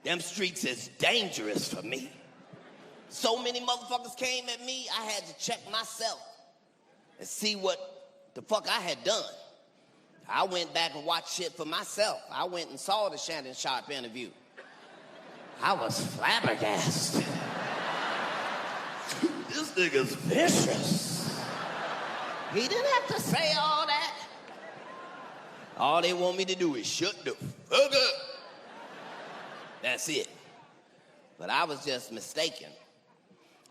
Them streets is dangerous for me. So many motherfuckers came at me, I had to check myself and see what the fuck I had done. I went back and watched shit for myself. I went and saw the Shannon Sharpe interview. I was flabbergasted. This nigga's vicious. He didn't have to say all that. All they want me to do is shut the fuck up. That's it. But I was just mistaken.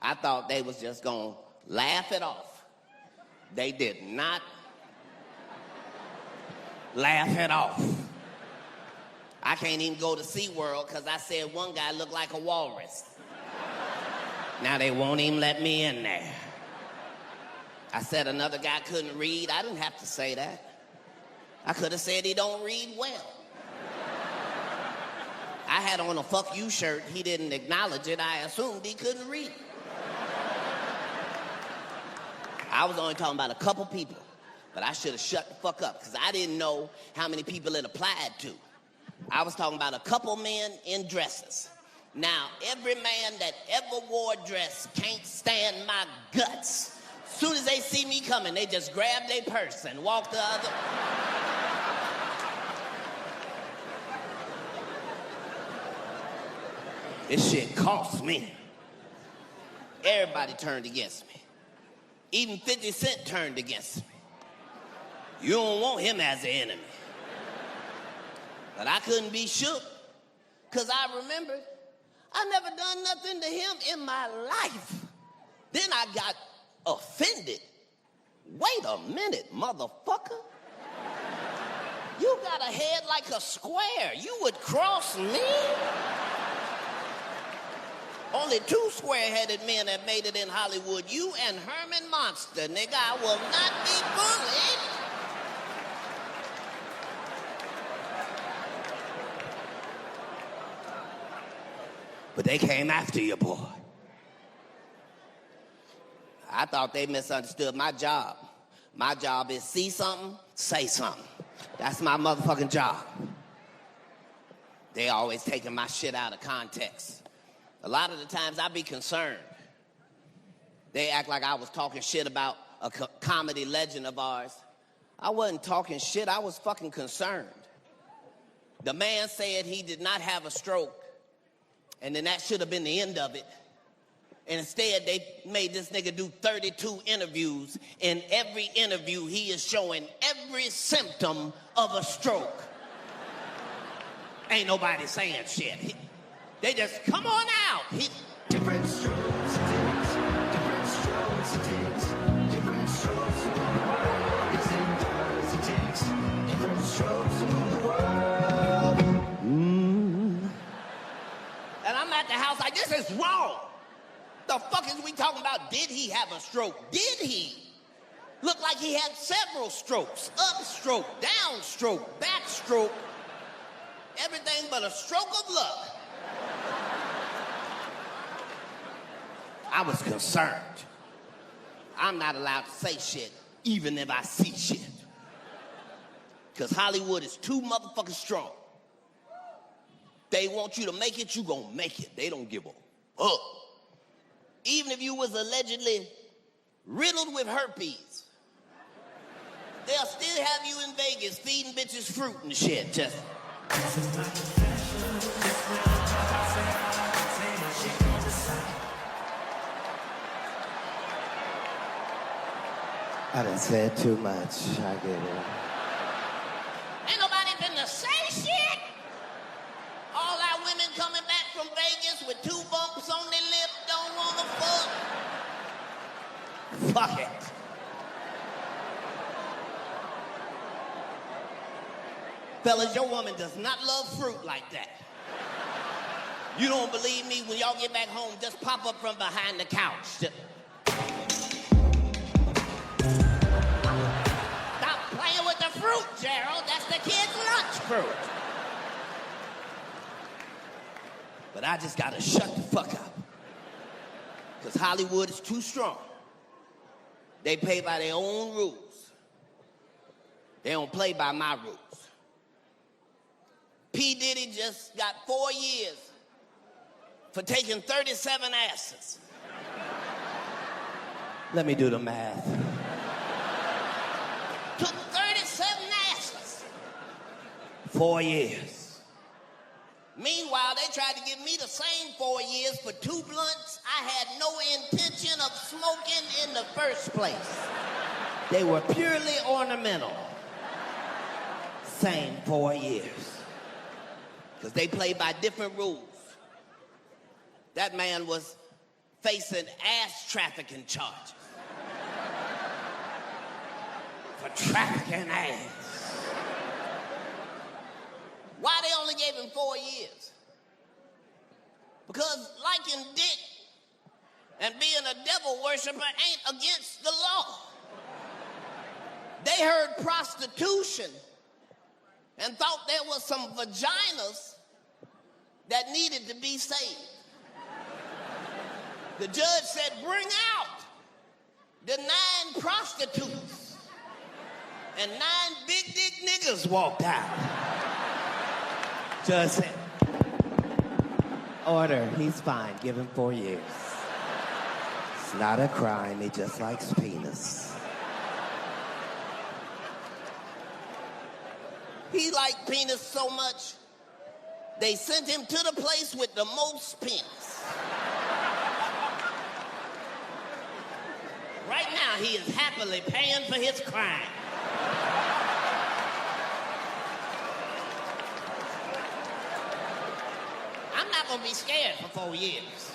I thought they was just gonna laugh it off. They did not laugh it off. I can't even go to SeaWorld because I said one guy looked like a walrus. Now they won't even let me in there. I said another guy couldn't read. I didn't have to say that. I could have said he don't read well. I had on a fuck you shirt. He didn't acknowledge it. I assumed he couldn't read. I was only talking about a couple people, but I should have shut the fuck up because I didn't know how many people it applied to. I was talking about a couple men in dresses. Now, every man that ever wore a dress can't stand my guts. As soon as they see me coming, they just grab their purse and walk the other. This shit cost me. Everybody turned against me. Even 50 Cent turned against me. You don't want him as an enemy. But I couldn't be shook, because I remembered I never done nothing to him in my life. Then I got offended. Wait a minute, motherfucker. You got a head like a square. You would cross me? Only two square-headed men have made it in Hollywood. You and Herman Monster, nigga. I will not be bullied. But they came after you, boy. I thought they misunderstood my job. My job is see something, say something. That's my motherfucking job. They always taking my shit out of context. A lot of the times I be concerned. They act like I was talking shit about a comedy legend of ours. I wasn't talking shit, I was fucking concerned. The man said he did not have a stroke, and then that should have been the end of it. And instead, they made this nigga do 32 interviews. In every interview, he is showing every symptom of a stroke. Ain't nobody saying shit. They just, come on out. Different strokes it takes, different strokes it takes, different strokes to move the world. It's indoors it takes, different strokes to move the world. And I'm at the house like, this is wrong. The fuck is we talking about? Did he have a stroke? Did he? Looked like he had several strokes. Up stroke, down stroke, back stroke. Everything but a stroke of luck. I was concerned. I'm not allowed to say shit, even if I see shit. Because Hollywood is too motherfucking strong. They want you to make it, you gonna make it. They don't give a fuck. Even if you was allegedly riddled with herpes, they'll still have you in Vegas feeding bitches fruit and shit. Just. I done said too much. I get it. Ain't nobody finna say shit. All our women coming back from Vegas with 2 bumps on their lip don't wanna fuck. Fuck it. Fellas, your woman does not love fruit like that. You don't believe me? When y'all get back home, just pop up from behind the couch. Just... Stop playing with the fruit, Gerald. That's the kid's lunch fruit. But I just gotta shut the fuck up. Because Hollywood is too strong. They play by their own rules. They don't play by my rules. P. Diddy just got 4 years for taking 37 asses. Let me do the math. Took 37 asses. 4 years. Meanwhile, they tried to give me the same 4 years for 2 blunts I had no intention of smoking in the first place. They were purely ornamental. Same 4 years. Because they played by different rules. That man was facing ass trafficking charges. For trafficking ass. Why they only gave him 4 years? Because liking dick and being a devil worshiper ain't against the law. They heard prostitution and thought there was some vaginas that needed to be saved. The judge said, bring out the 9 prostitutes. And 9 big dick niggas walked out. Judge said, order, he's fine, give him 4 years. It's not a crime, he just likes penis. He liked penis so much, they sent him to the place with the most penis. Right now, he is happily paying for his crime. I'm not gonna be scared for 4 years.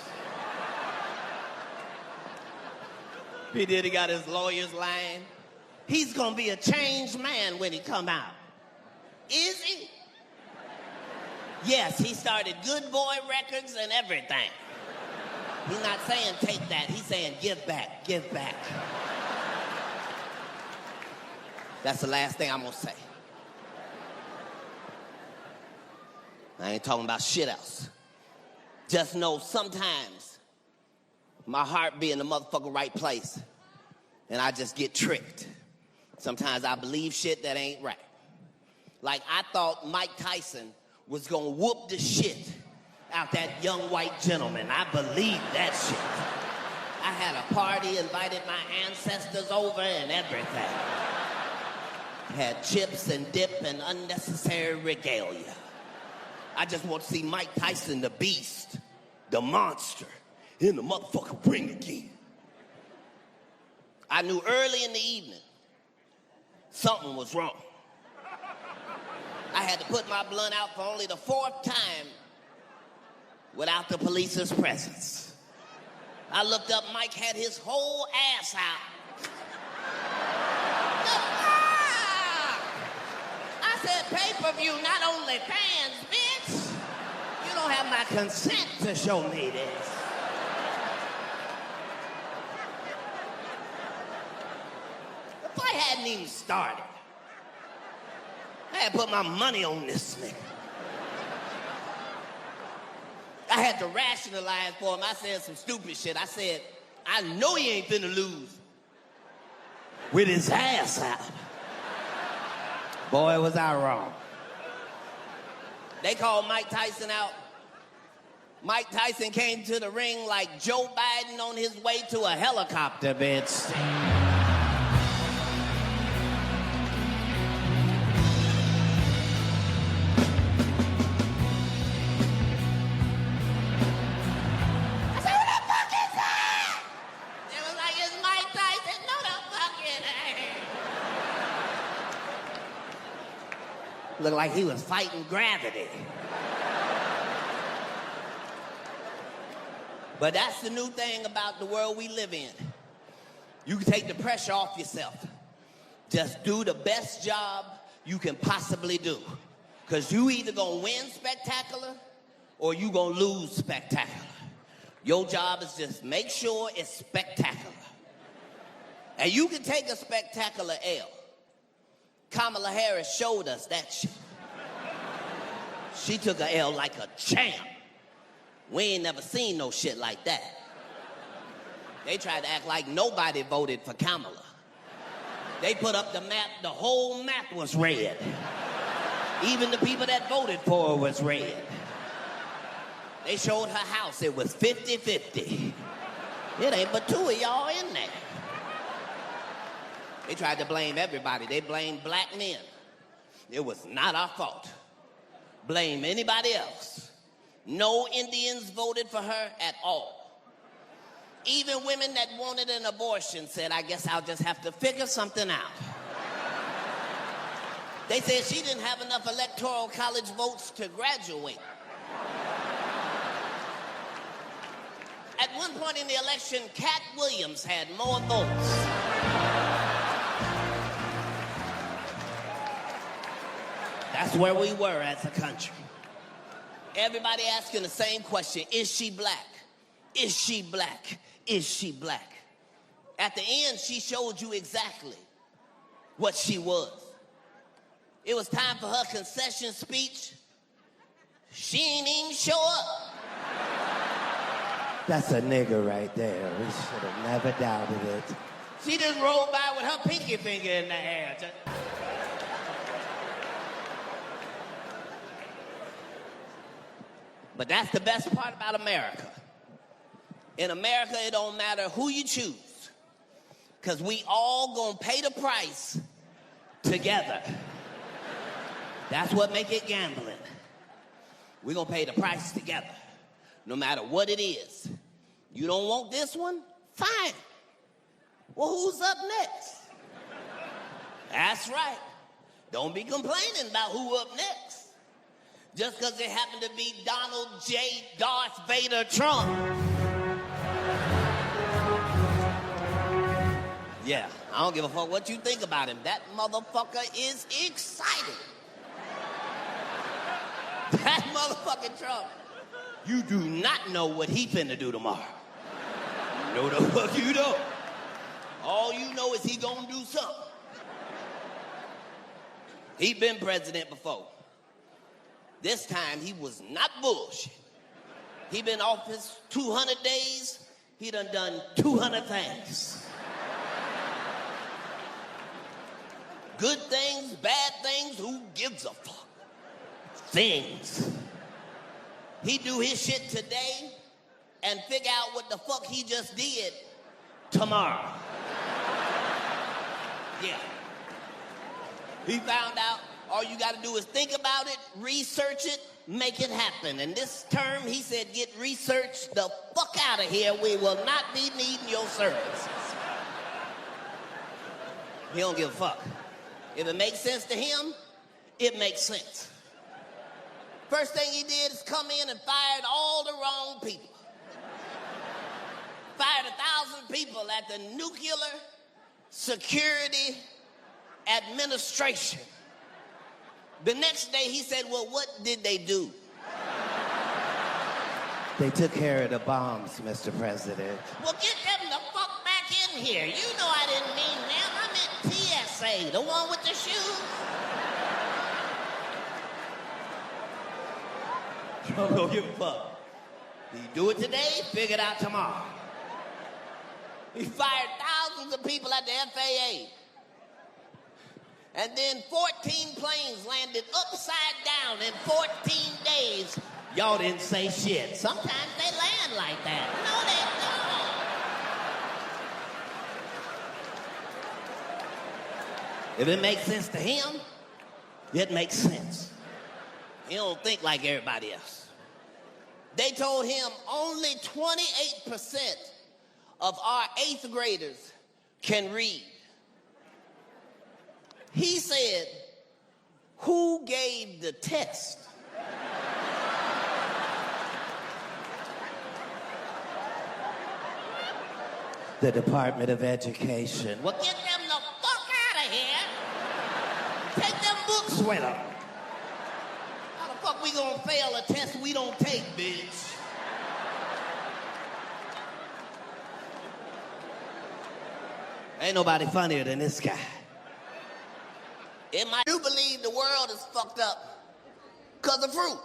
P. Diddy got his lawyers lying. He's gonna be a changed man when he come out. Is he? Yes, he started Good Boy Records and everything. He's not saying take that, he's saying give back, give back. That's the last thing I'm gonna say. I ain't talking about shit else. Just know sometimes my heart be in the motherfucking right place and I just get tricked. Sometimes I believe shit that ain't right. Like I thought Mike Tyson was gonna whoop the shit out that young white gentleman. I believed that shit. I had a party, invited my ancestors over and everything. Had chips and dip and unnecessary regalia. I just want to see Mike Tyson, the beast, the monster, in the motherfucking ring again. I knew early in the evening something was wrong. I had to put my blunt out for only the 4th time without the police's presence. I looked up, Mike had his whole ass out. I said, pay-per-view, not only fans, bitch. You don't have my consent to show me this. The fight hadn't even started. I had to put my money on this nigga. I had to rationalize for him. I said some stupid shit. I said, I know he ain't finna lose with his ass out. Boy, was I wrong. They called Mike Tyson out. Mike Tyson came to the ring like Joe Biden on his way to a helicopter, bitch. Looked like he was fighting gravity. But that's the new thing about the world we live in. You can take the pressure off yourself. Just do the best job you can possibly do. Because you either gonna win spectacular or you gonna lose spectacular. Your job is just make sure it's spectacular. And you can take a spectacular L. Kamala Harris showed us that shit. She took a L like a champ. We ain't never seen no shit like that. They tried to act like nobody voted for Kamala. They put up the map, the whole map was red. Even the people that voted for her was red. They showed her house. It was 50-50. It ain't but two of y'all in there. They tried to blame everybody. They blamed black men. It was not our fault. Blame anybody else. No Indians voted for her at all. Even women that wanted an abortion said, I guess I'll just have to figure something out. They said she didn't have enough electoral college votes to graduate. At one point in the election, Katt Williams had more votes. That's where we were as a country. Everybody asking the same question, is she black? Is she black? Is she black? At the end, she showed you exactly what she was. It was time for her concession speech. She ain't even show up. That's a nigger right there. We should have never doubted it. She just rolled by with her pinky finger in the air. But that's the best part about America. In America, it don't matter who you choose, because we all gonna pay the price together. That's what make it gambling. We're gonna pay the price together, no matter what it is. You don't want this one? Fine. Well, who's up next? That's right. Don't be complaining about who up next. Just because it happened to be Donald J. Darth Vader Trump. Yeah, I don't give a fuck what you think about him. That motherfucker is excited. That motherfucking Trump. You do not know what he finna do tomorrow. No, the fuck you don't. All you know is he gonna do something. He been president before. This time he was not bullshit. He been office 200 days. He done 200 things. Good things, bad things, who gives a fuck? Things. He do his shit today and figure out what the fuck he just did tomorrow. Yeah. He found out all you gotta do is think about it, research it, make it happen. And this term, he said, get research the fuck out of here. We will not be needing your services. He don't give a fuck. If it makes sense to him, it makes sense. First thing he did is come in and fired all the wrong people. Fired 1,000 people at the Nuclear Security Administration. The next day he said, well, what did they do? They took care of the bombs, Mr. President. Well, get them the fuck back in here. You know I didn't mean them. I meant TSA, the one with the shoes. Trump don't give a fuck. He do it today, figure it out tomorrow. He fired thousands of people at the FAA. And then 14 planes landed upside down in 14 days. Y'all didn't say shit. Sometimes they land like that. No, they don't. If it makes sense to him, it makes sense. He don't think like everybody else. They told him only 28% of our 8th graders can read. He said, who gave the test? The Department of Education. Well, get them the fuck out of here. Take them books with them. How the fuck we gonna fail a test we don't take, bitch? Ain't nobody funnier than this guy. I do believe the world is fucked up because of fruit.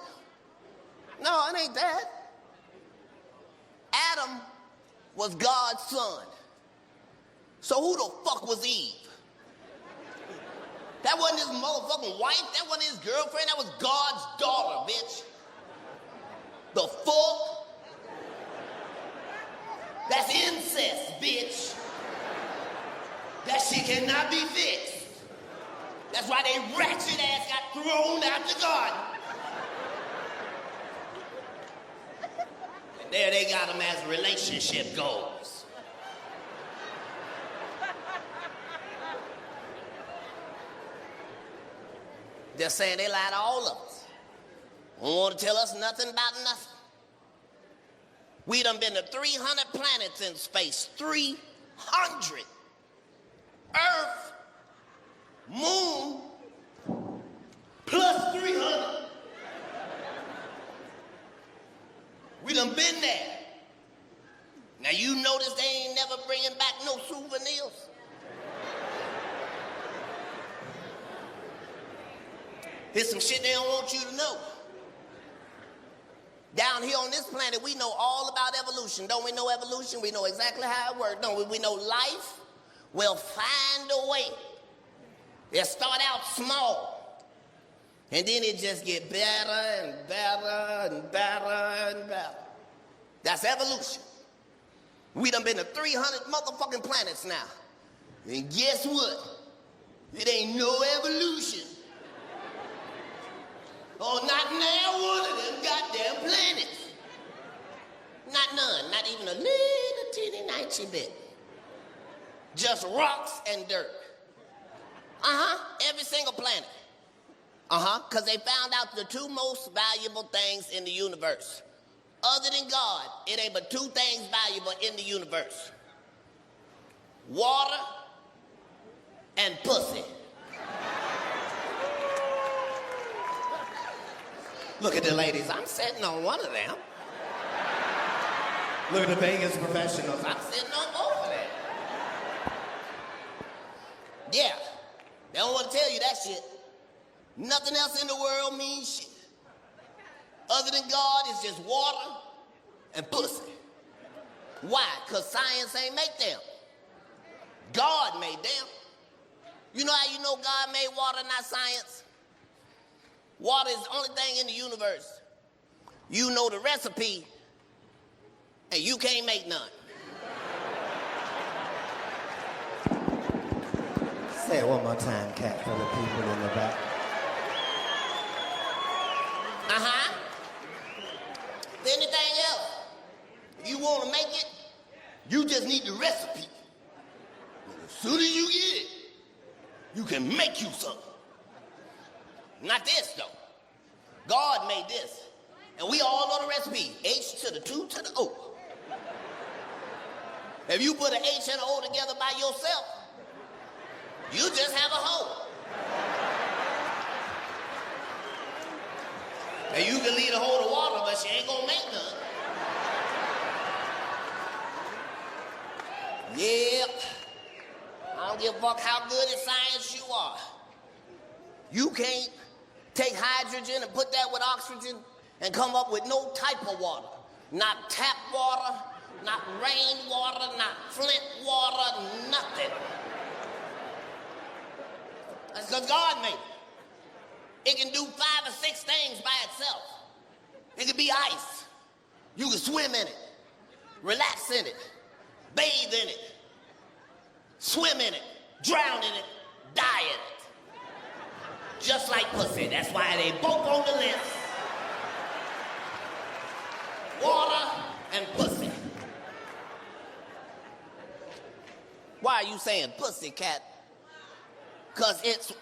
No, it ain't that. Adam was God's son. So who the fuck was Eve? That wasn't his motherfucking wife. That wasn't his girlfriend. That was God's daughter, bitch. The fuck? That's incest, bitch. That shit cannot be fixed. That's why they ratchet ass got thrown out the garden. And there they got them as relationship goals. They're saying they lie to all of us. Don't want to tell us nothing about nothing. We done been to 300 planets in space. 300. Earth, moon, plus 300. We done been there. Now you notice they ain't never bringing back no souvenirs. Here's some shit they don't want you to know. Down here on this planet, we know all about evolution. Don't we know evolution? We know exactly how it works. Don't we? We know life will find a way. It start out small, and then it just get better and better and better and better. That's evolution. We done been to 300 motherfucking planets now. And guess what? It ain't no evolution. Oh, not now one of them goddamn planets. Not none, not even a little teeny tiny bit. Just rocks and dirt. Every single planet. Because they found out the two most valuable things in the universe. Other than God, it ain't but two things valuable in the universe. Water and pussy. Look at the ladies, I'm sitting on one of them. Look at the Vegas professionals, I'm sitting on both of them. Yeah, they don't want to tell you that shit. Nothing else in the world means shit. Other than God, it's just water and pussy. Why? Because science ain't make them. God made them. You know how you know God made water, not science? Water is the only thing in the universe. You know the recipe, and you can't make none. Say it one more time, Katt, for the people in the back. If anything else, if you want to make it, you just need the recipe. And as soon as you get it, you can make you something. Not this, though. God made this. And we all know the recipe. H to the 2 to the O. If you put an H and an O together by yourself, you just have a hole. And you can leave a hole of water, but she ain't gonna make none. Yep. I don't give a fuck how good at science you are. You can't take hydrogen and put that with oxygen and come up with no type of water. Not tap water, not rainwater, not Flint water, nothing. That's because God made it. It can do 5 or 6 things by itself. It can be ice. You can swim in it, relax in it, bathe in it, swim in it, drown in it, die in it. Just like pussy. That's why they both on the list. Water and pussy. Why are you saying pussy, Katt? Because it's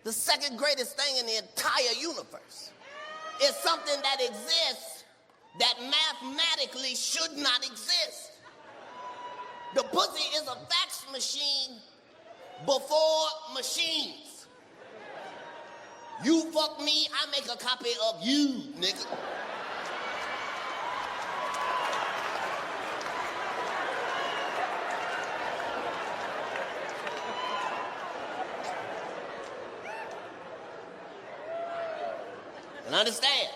the second greatest thing in the entire universe. It's something that exists that mathematically should not exist. The pussy is a fax machine before machines. You fuck me, I make a copy of you, nigga. And understand,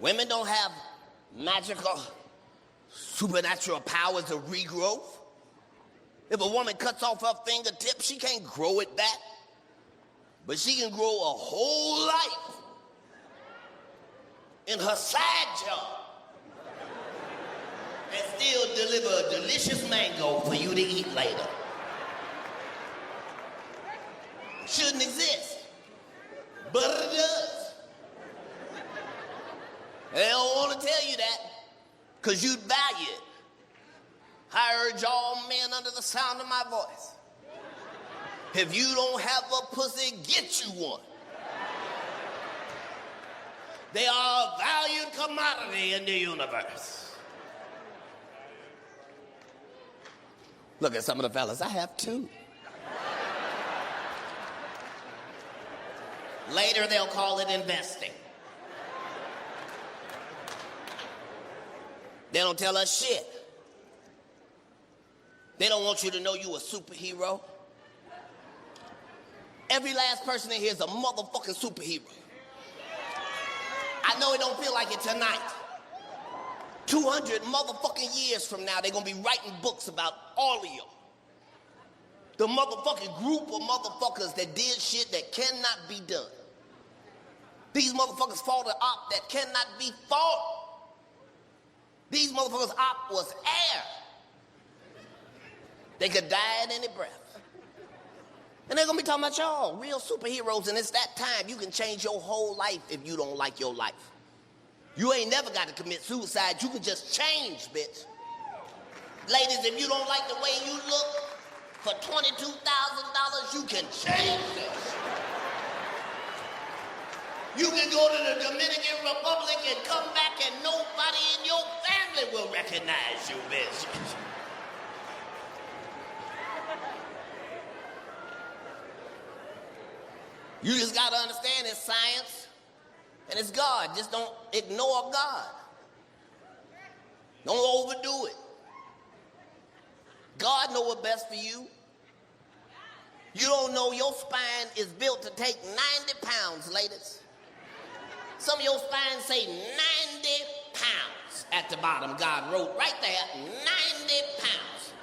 women don't have magical, supernatural powers of regrowth. If a woman cuts off her fingertip, she can't grow it back. But she can grow a whole life. in her side job and still deliver a delicious mango for you to eat later. It shouldn't exist, but it does. They don't want to tell you that because you'd value it. I urge all men under the sound of my voice. If you don't have a pussy, get you one. They are a valued commodity in the universe. Look at some of the fellas. I have two. Later, they'll call it investing. They don't tell us shit. They don't want you to know you a superhero. Every last person in here is a motherfucking superhero. I know it don't feel like it tonight. 200 motherfucking years from now, they're gonna be writing books about all of you. The motherfucking group of motherfuckers that did shit that cannot be done. These motherfuckers fought an op that cannot be fought. These motherfuckers' op was air. They could die at any breath. And they're gonna be talking about y'all, real superheroes, and it's that time. You can change your whole life if you don't like your life. You ain't never got to commit suicide. You can just change, bitch. Ladies, if you don't like the way you look, for $22,000, you can change this. You can go to the Dominican Republic and come back and nobody in your family will recognize you, bitch. You just gotta understand it's science and it's God. Just don't ignore God. Don't overdo it. God know what's best for you. You don't know your spine is built to take 90 pounds, ladies. Some of your spine say 90 pounds at the bottom. God wrote right there, 90 pounds.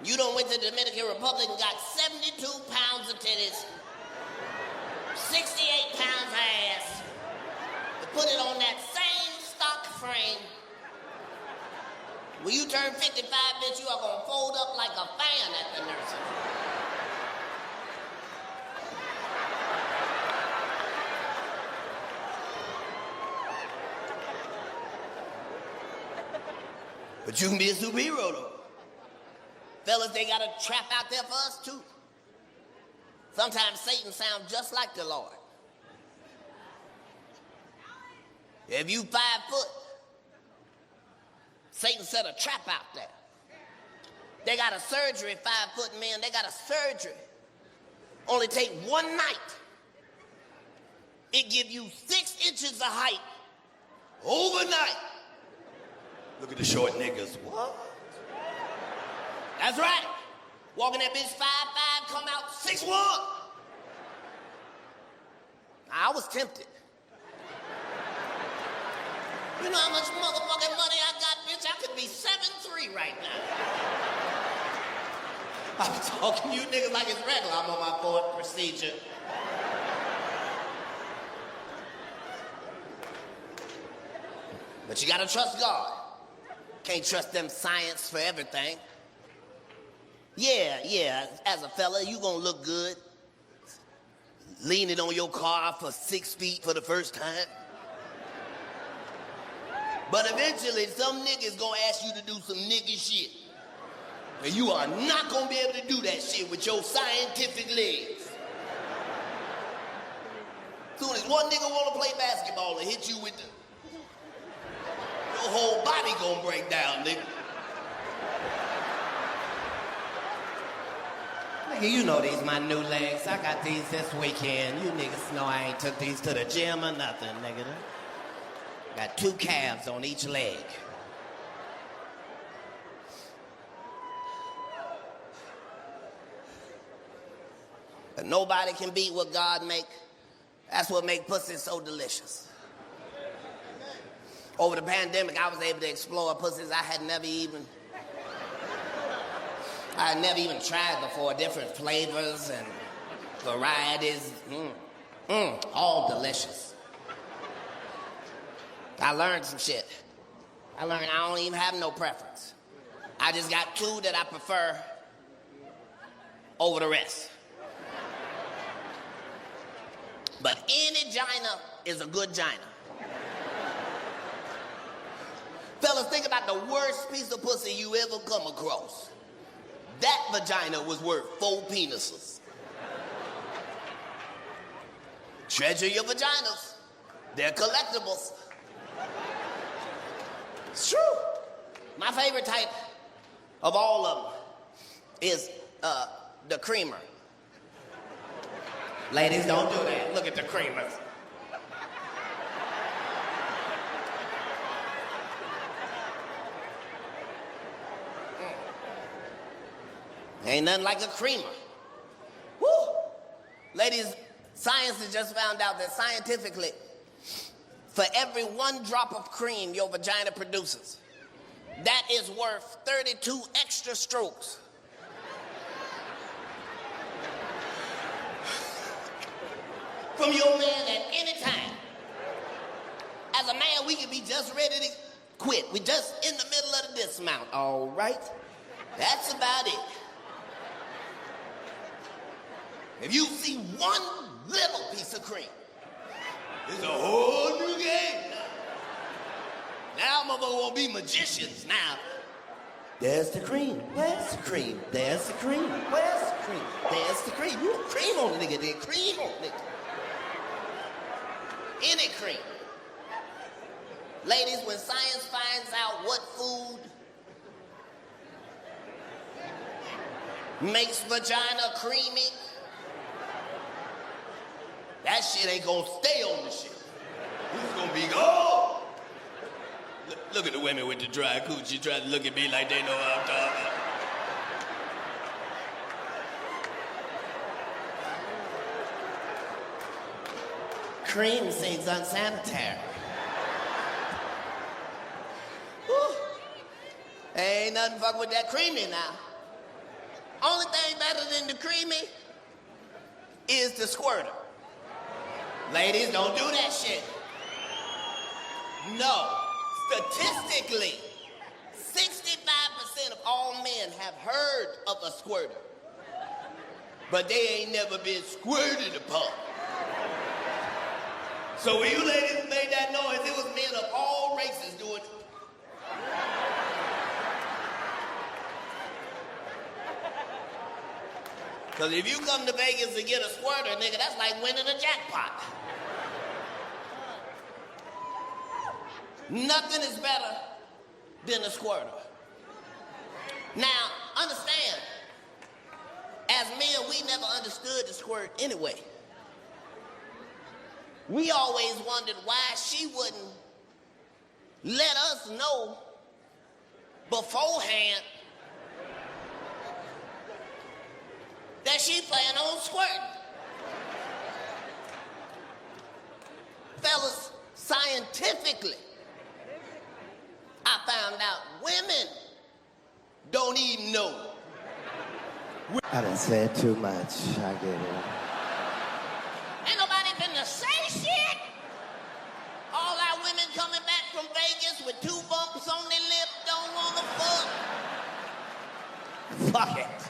You done went to the Dominican Republic and got 72 pounds of titties, 68 pounds of ass, to put it on that same stock frame. When you turn 55, bitch, you are gonna fold up like a fan at the nursery. But you can be a superhero, though. Fellas, they got a trap out there for us, too. Sometimes Satan sounds just like the Lord. If you 5 foot, Satan set a trap out there. They got a surgery, 5 foot men, they got a surgery. Only take 1 night. It give you 6 inches of height overnight. Look at the short niggas. What? That's right. Walking that bitch 5'5", come out 6'1". I was tempted. You know how much motherfucking money I got, bitch? I could be 7'3" right now. I'm talking to you niggas like it's regular. I'm on my 4th procedure. But you gotta trust God. Can't trust them science for everything. Yeah, as a fella, you gonna look good leaning on your car for 6 feet for the first time. But eventually, some nigga's gonna ask you to do some nigga shit. And you are not gonna be able to do that shit with your scientific legs. Soon as one nigga wanna play basketball and hit you with the... Your whole body gonna break down, nigga. Nigga, you know these my new legs. I got these this weekend. You niggas know I ain't took these to the gym or nothing, nigga. Got 2 calves on each leg. But nobody can beat what God make. That's what make pussy so delicious. Over the pandemic, I was able to explore pussies I had never even tried before. Different flavors and varieties. All delicious. I learned some shit. I learned I don't even have no preference. I just got two that I prefer over the rest. But any gina is a good gina. Fellas, think about the worst piece of pussy you ever come across. That vagina was worth 4 penises. Treasure your vaginas. They're collectibles. It's true. My favorite type of all of them is the creamer. Ladies, don't do that. Look at the creamers. Ain't nothing like a creamer. Woo! Ladies, science has just found out that scientifically, for every 1 drop of cream your vagina produces, that is worth 32 extra strokes. From your man at any time. As a man, we can be just ready to quit. We just in the middle of the dismount. All right? That's about it. If you see one little piece of cream, it's a whole new game. Now motherfuckers won't be magicians now. There's the cream. Where's the cream? There's the cream. Where's the cream? There's the cream. You cream on the nigga, then cream on the nigga. Any cream. Ladies, when science finds out what food makes vagina creamy, that shit ain't gonna stay on the shit. It's gonna be gone. Look at the women with the dry coochie trying to look at me like they know what I'm talking about. Cream seems unsanitary. Whew. Ain't nothing fuck with that creamy now. Only thing better than the creamy is the squirter. Ladies, don't do that shit. No. Statistically, 65% of all men have heard of a squirter, but they ain't never been squirted upon. So when you ladies made that noise, it was men of all races doing it. Because if you come to Vegas to get a squirter, nigga, that's like winning a jackpot. Nothing is better than a squirter. Now, understand, as men, we never understood the squirt anyway. We always wondered why she wouldn't let us know beforehand that she planned on squirting. Fellas, scientifically, I found out women don't even know. I done said too much. I get it. Ain't nobody finna say shit. All our women coming back from Vegas with 2 bumps on their lip don't wanna fuck. Fuck it.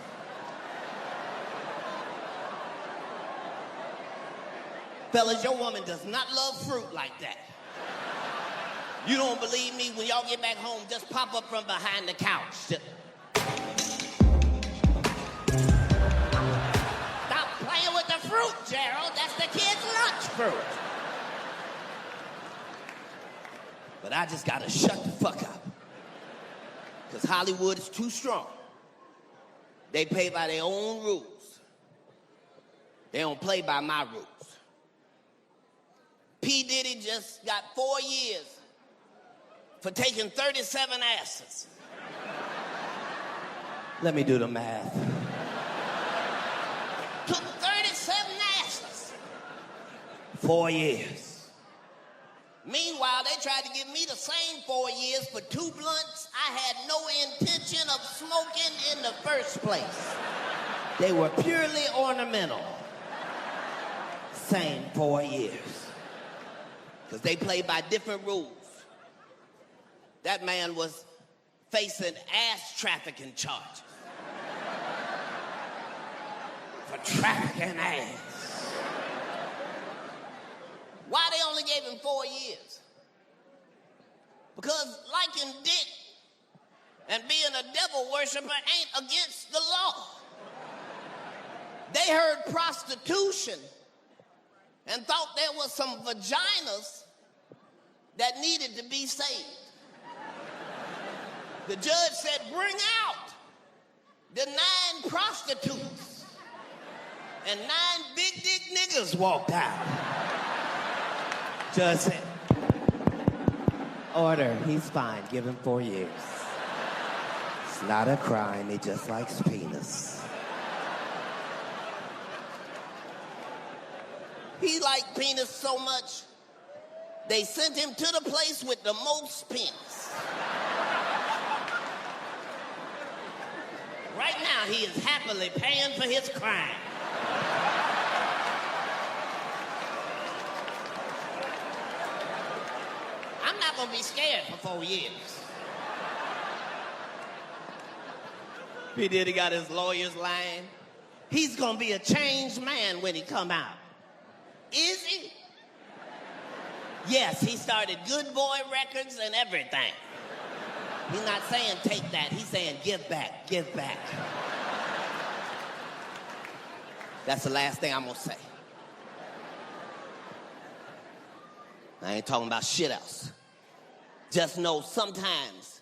Fellas, your woman does not love fruit like that. You don't believe me? When y'all get back home, just pop up from behind the couch. Stop playing with the fruit, Gerald. That's the kid's lunch fruit. But I just gotta shut the fuck up. Because Hollywood is too strong. They play by their own rules. They don't play by my rules. P. Diddy just got 4 years for taking 37 asses. Let me do the math. Took 37 asses. 4 years. Meanwhile, they tried to give me the same 4 years for 2 blunts I had no intention of smoking in the first place. They were purely ornamental. Same 4 years. Because they play by different rules. That man was facing ass trafficking charges. For trafficking ass. Why they only gave him 4 years? Because liking dick and being a devil worshiper ain't against the law. They heard prostitution and thought there was some vaginas that needed to be saved. The judge said, bring out the 9 prostitutes. And 9 big dick niggas walked out. Judge said, Order, he's fine. Give him 4 years. It's not a crime, he just likes penis. he liked penis so much, they sent him to the place with the most penis. Right now, he is happily paying for his crime. I'm not gonna be scared for 4 years. P. Diddy got his lawyers lying. He's gonna be a changed man when he come out. Is he? Yes, he started Good Boy Records and everything. He's not saying take that, he's saying give back, give back. That's the last thing I'm gonna say. I ain't talking about shit else. Just know sometimes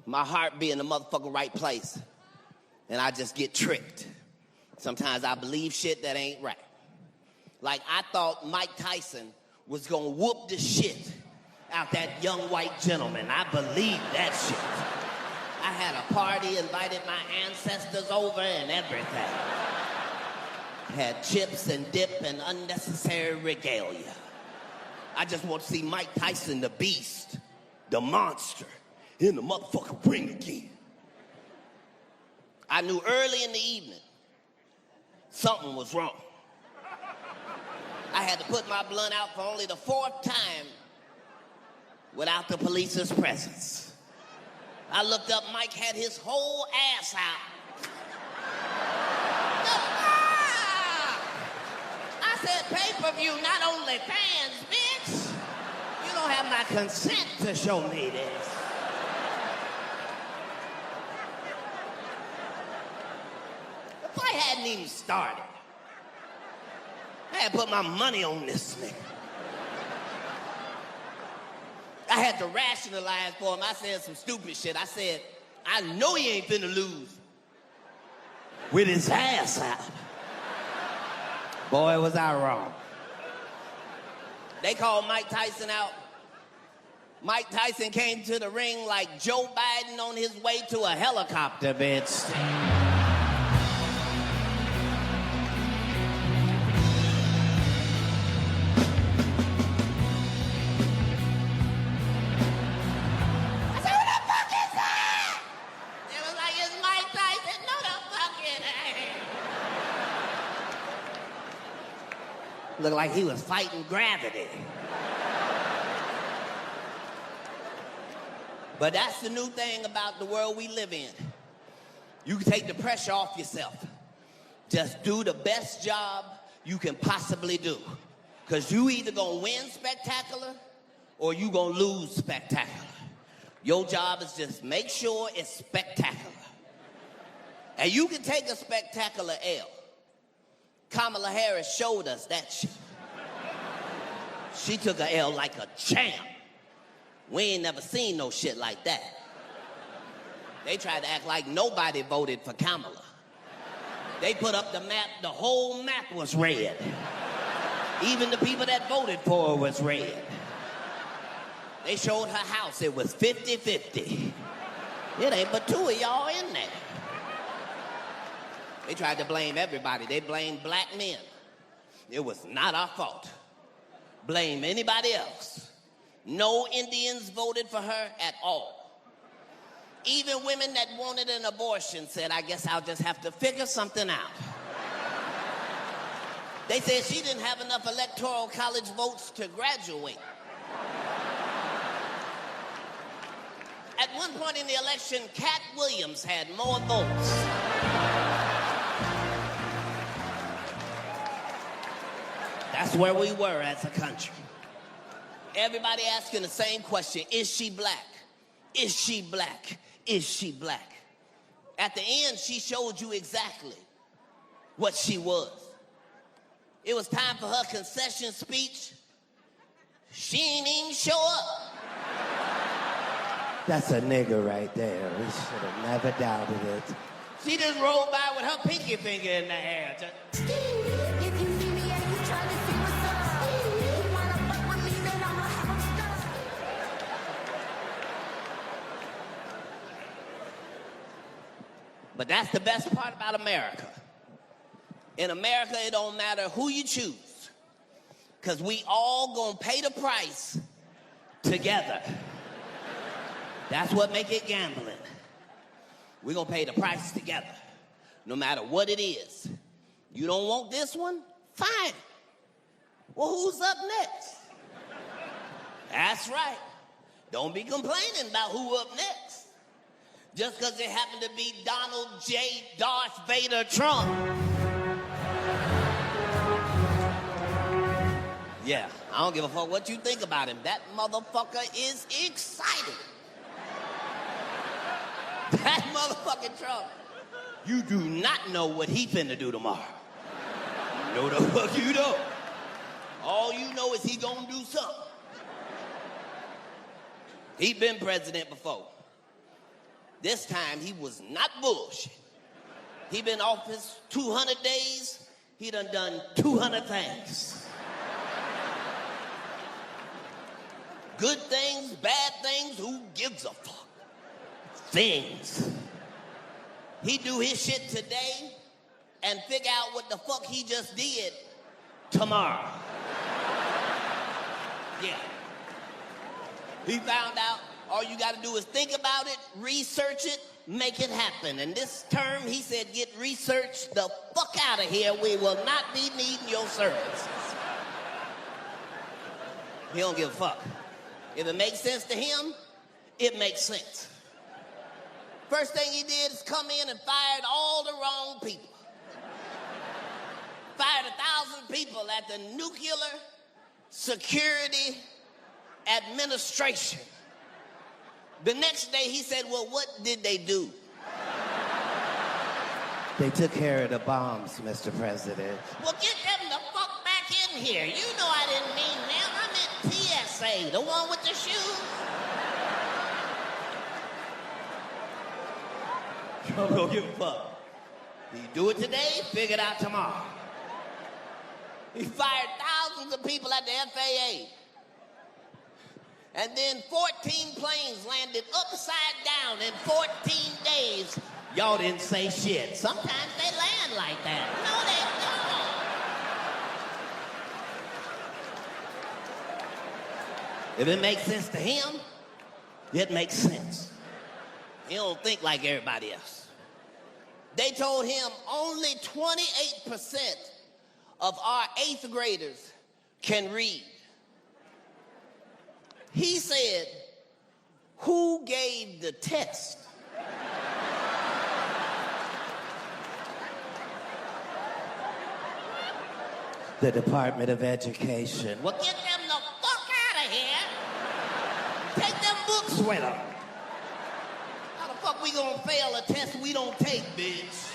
my heart be in the motherfucking right place and I just get tricked. Sometimes I believe shit that ain't right. Like I thought Mike Tyson was gonna whoop the shit out that young white gentleman. I believed that shit. I had a party, invited my ancestors over and everything. Had chips and dip and unnecessary regalia. I just want to see Mike Tyson, the beast, the monster, in the motherfucking ring again. I knew early in the evening something was wrong. I had to put my blunt out for only the 4th time without the police's presence. I looked up, Mike had his whole ass out. I said, pay-per-view, not only fans, bitch. You don't have my consent to show me this. The fight hadn't even started. I had to put my money on this nigga. I had to rationalize for him. I said some stupid shit. I said, I know he ain't finna lose with his ass out. Boy, was I wrong. They called Mike Tyson out. Mike Tyson came to the ring like Joe Biden on his way to a helicopter, bitch. Looked like he was fighting gravity. But that's the new thing about the world we live in. You can take the pressure off yourself. Just do the best job you can possibly do. Because you either gonna win spectacular or you gonna lose spectacular. Your job is just make sure it's spectacular. And you can take a spectacular L. Kamala Harris showed us that shit. She took a L like a champ. We ain't never seen no shit like that. They tried to act like nobody voted for Kamala. They put up the map, the whole map was red. Even the people that voted for her was red. They showed her house, it was 50-50. It ain't but 2 of y'all in there. They tried to blame everybody. They blamed black men. It was not our fault. Blame anybody else. No Indians voted for her at all. Even women that wanted an abortion said, I guess I'll just have to figure something out. They said she didn't have enough electoral college votes to graduate. At one point in the election, Katt Williams had more votes. That's where we were as a country. Everybody asking the same question, is she black? Is she black? Is she black? At the end, she showed you exactly what she was. It was time for her concession speech. She ain't even show up. That's a nigger right there. We should have never doubted it. She just rolled by with her pinky finger in the air. If you see me and you try to see what's up, you wanna fuck with me, then I'ma have 'em stuck. But that's the best part about America. In America, it don't matter who you choose, because we all gonna pay the price together. That's what make it gambling. We're gonna pay the price together, no matter what it is. You don't want this one? Fine. Well, who's up next? That's right. Don't be complaining about who up next. Just because it happened to be Donald J. Darth Vader Trump. Yeah, I don't give a fuck what you think about him. That motherfucker is excited. That motherfucking Trump. You do not know what he finna do tomorrow. No the fuck you don't. All you know is he gonna do something. He been president before. This time he was not bullshit. He been in office 200 days. He done 200 things. Good things, bad things, who gives a fuck? Things. He do his shit today and figure out what the fuck he just did tomorrow. Yeah. He found out all you gotta do is think about it, research it, make it happen. And this term, he said, get research the fuck out of here. We will not be needing your services. He don't give a fuck. If it makes sense to him, it makes sense. First thing he did is come in and fired all the wrong people. Fired 1,000 people at the Nuclear Security Administration. The next day he said, well, what did they do? They took care of the bombs, Mr. President. Well, get them the fuck back in here. You know I didn't mean them. I meant TSA, the one with the shoes. Trump don't give a fuck. He do it today, figure it out tomorrow. He fired thousands of people at the FAA. And then 14 planes landed upside down in 14 days. Y'all didn't say shit. Sometimes they land like that. No, they don't. If it makes sense to him, it makes sense. He don't think like everybody else. They told him only 28% of our 8th graders can read. He said, who gave the test? The Department of Education. Well, get them the fuck out of here. Take them books with them. How the fuck we gonna fail a test we don't take, bitch?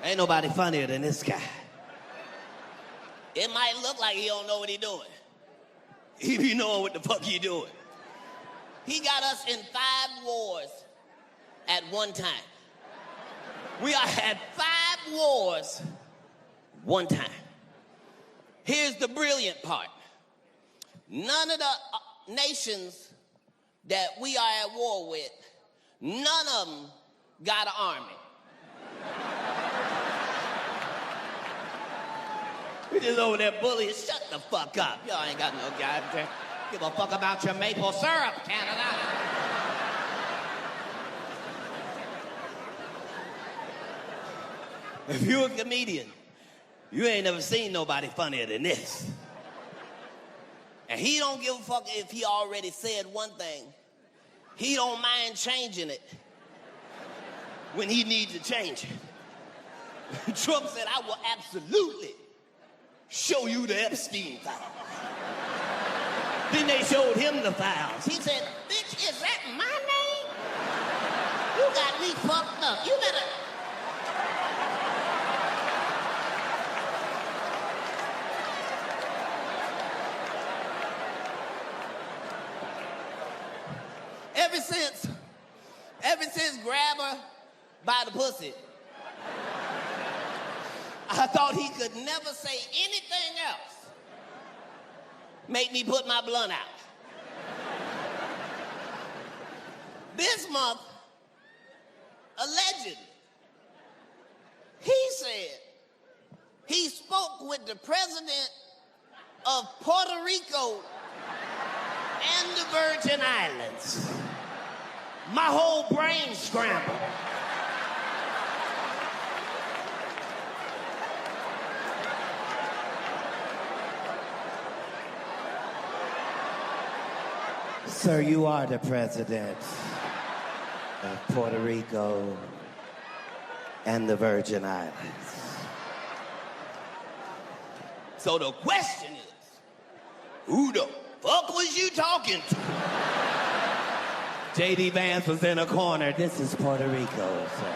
Ain't nobody funnier than this guy. It might look like he don't know what he doing. He be knowing what the fuck he doing. He got us in 5 wars at one time. We had 5 wars one time. Here's the brilliant part. None of the nations that we are at war with, none of them got an army. We just over there bullying. Shut the fuck up. Y'all ain't got no goddamn. Give a fuck about your maple syrup, Canada. If you're a comedian, you ain't never seen nobody funnier than this. And he don't give a fuck if he already said one thing. He don't mind changing it when he needs to change it. Trump said, I will absolutely show you the Epstein files. Then they showed him the files. He said, bitch, is that my name? You got me fucked up. You better... Ever since grab her by the pussy, I thought he could never say anything else. Make me put my blunt out. This month, allegedly, he said he spoke with the president of Puerto Rico and the Virgin Islands. My whole brain scrambled. Sir, you are the president of Puerto Rico and the Virgin Islands. So the question is, who the fuck was you talking to? J.D. Vance was in a corner. This is Puerto Rico, sir.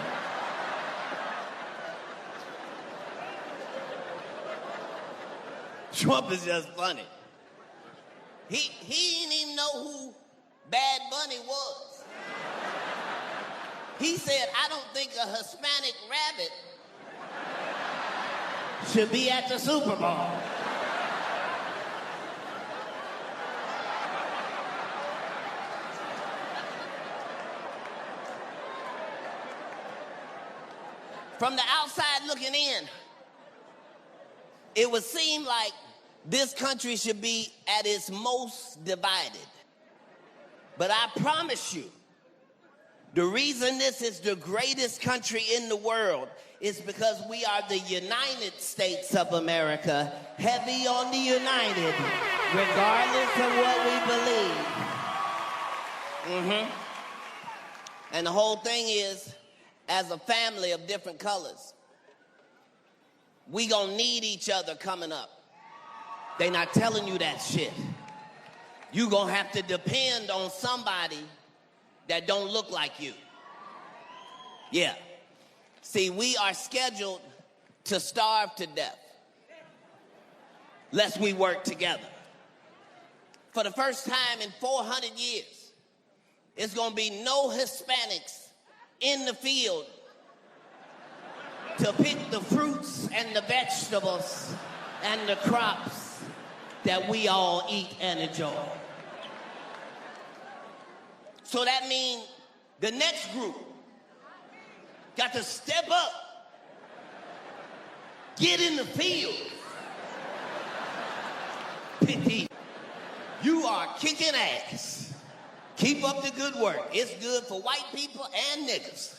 Trump is just funny. He didn't even know who Bad Bunny was. He said, I don't think a Hispanic rabbit should be at the Super Bowl. From the outside looking in, it would seem like this country should be at its most divided. But I promise you, the reason this is the greatest country in the world is because we are the United States of America, heavy on the United, regardless of what we believe. And the whole thing is, as a family of different colors, we gonna need each other coming up. They not telling you that shit. You gonna have to depend on somebody that don't look like you. Yeah. See, we are scheduled to starve to death lest we work together. For the first time in 400 years, it's gonna be no Hispanics in the field to pick the fruits and the vegetables and the crops that we all eat and enjoy. So that means the next group got to step up, get in the field, pick these. You are kicking ass. Keep up the good work. It's good for white people and niggas.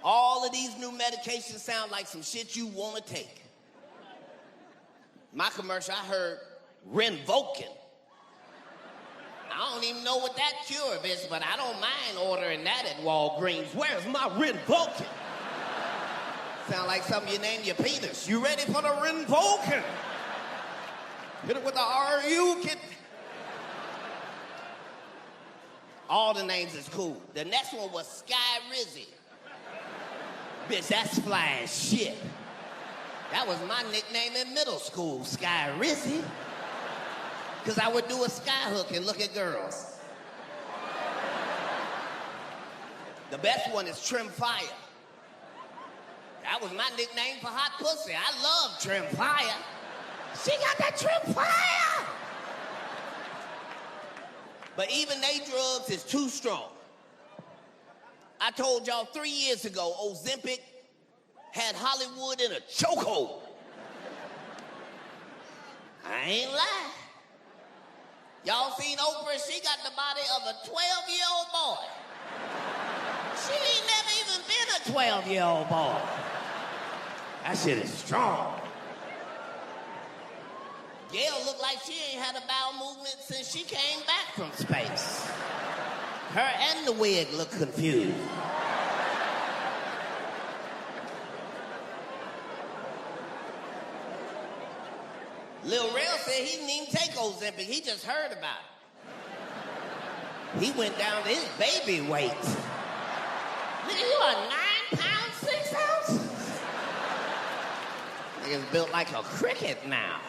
All of these new medications sound like some shit you want to take. My commercial, I heard Rinvoquen. I don't even know what that cure is, but I don't mind ordering that at Walgreens. Where's my Rinvoquen? Sound like something you name your penis. You ready for the Rinvoquen? Hit it with the R-U, kid. All the names is cool. The next one was Sky Rizzy. Bitch, that's fly as shit. That was my nickname in middle school, Sky Rizzy. Because I would do a sky hook and look at girls. The best one is Trim Fire. That was my nickname for hot pussy. I love Trim Fire. She got that Trim Fire! But even they drugs is too strong. I told y'all 3 years ago, Ozempic had Hollywood in a chokehold. I ain't lying. Y'all seen Oprah? She got the body of a 12-year-old boy. She ain't never even been a 12-year-old boy. That shit is strong. Gail looked like she ain't had a bowel movement since she came back from space. Her and the wig look confused. Lil Rel said he didn't even take Ozempic, he just heard about it. He went down to his baby weight. Nigga, you are 9 pounds, 6 ounces? Nigga's built like a cricket now.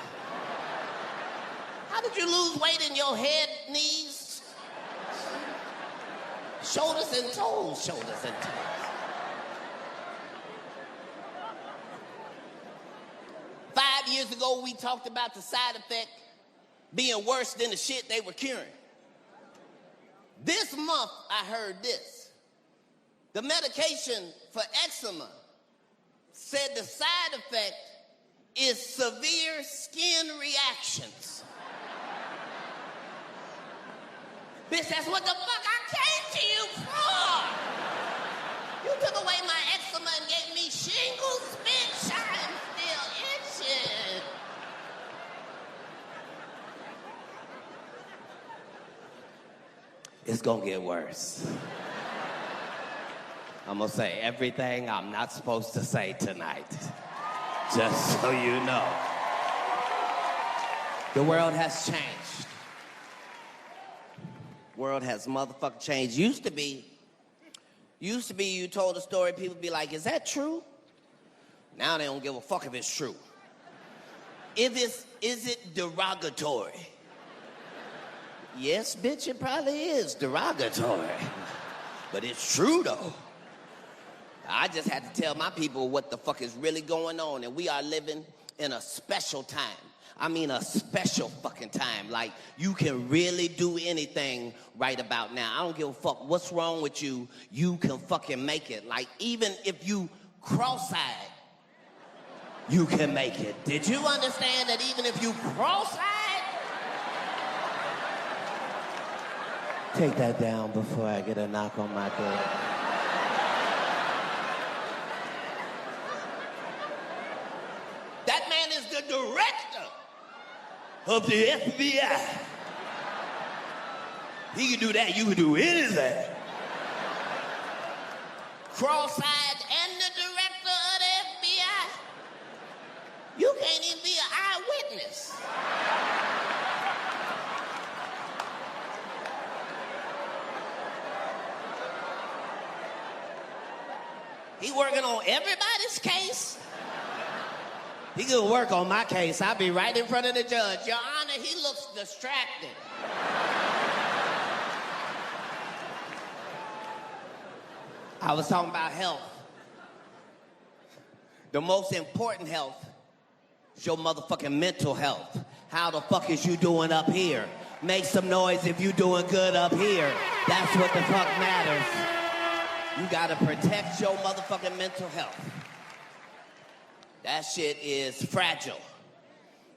How did you lose weight in your head, knees, shoulders and toes, shoulders and toes? Years ago, we talked about the side effect being worse than the shit they were curing. This month, I heard this. The medication for eczema said the side effect is severe skin reactions. Bitch, that's what the fuck I came to you for. You took away my eczema and gave me shingles, bitch. I'm still itching. It's gonna get worse. I'm gonna say everything I'm not supposed to say tonight. Just so you know. The world has changed. World has motherfucking changed. Used to be you told a story, people be like, is that true? Now they don't give a fuck if it's true. Is it derogatory? Yes, bitch, it probably is derogatory. But it's true, though. I just had to tell my people what the fuck is really going on, and we are living in a special time. I mean a special fucking time. Like, you can really do anything right about now. I don't give a fuck what's wrong with you. You can fucking make it. Like, even if you cross-eyed, you can make it. Did you understand that even if you cross-eyed? Take that down before I get a knock on my door. That man is the director of the FBI. He can do that, you can do anything. Cross-eyed and the director of the FBI. You can't even be an eyewitness. He working on everybody's case. He could work on my case. I'll be right in front of the judge. Your Honor, he looks distracted. I was talking about health. The most important health is your motherfucking mental health. How the fuck is you doing up here? Make some noise if you doing good up here. That's what the fuck matters. You gotta protect your motherfucking mental health. That shit is fragile.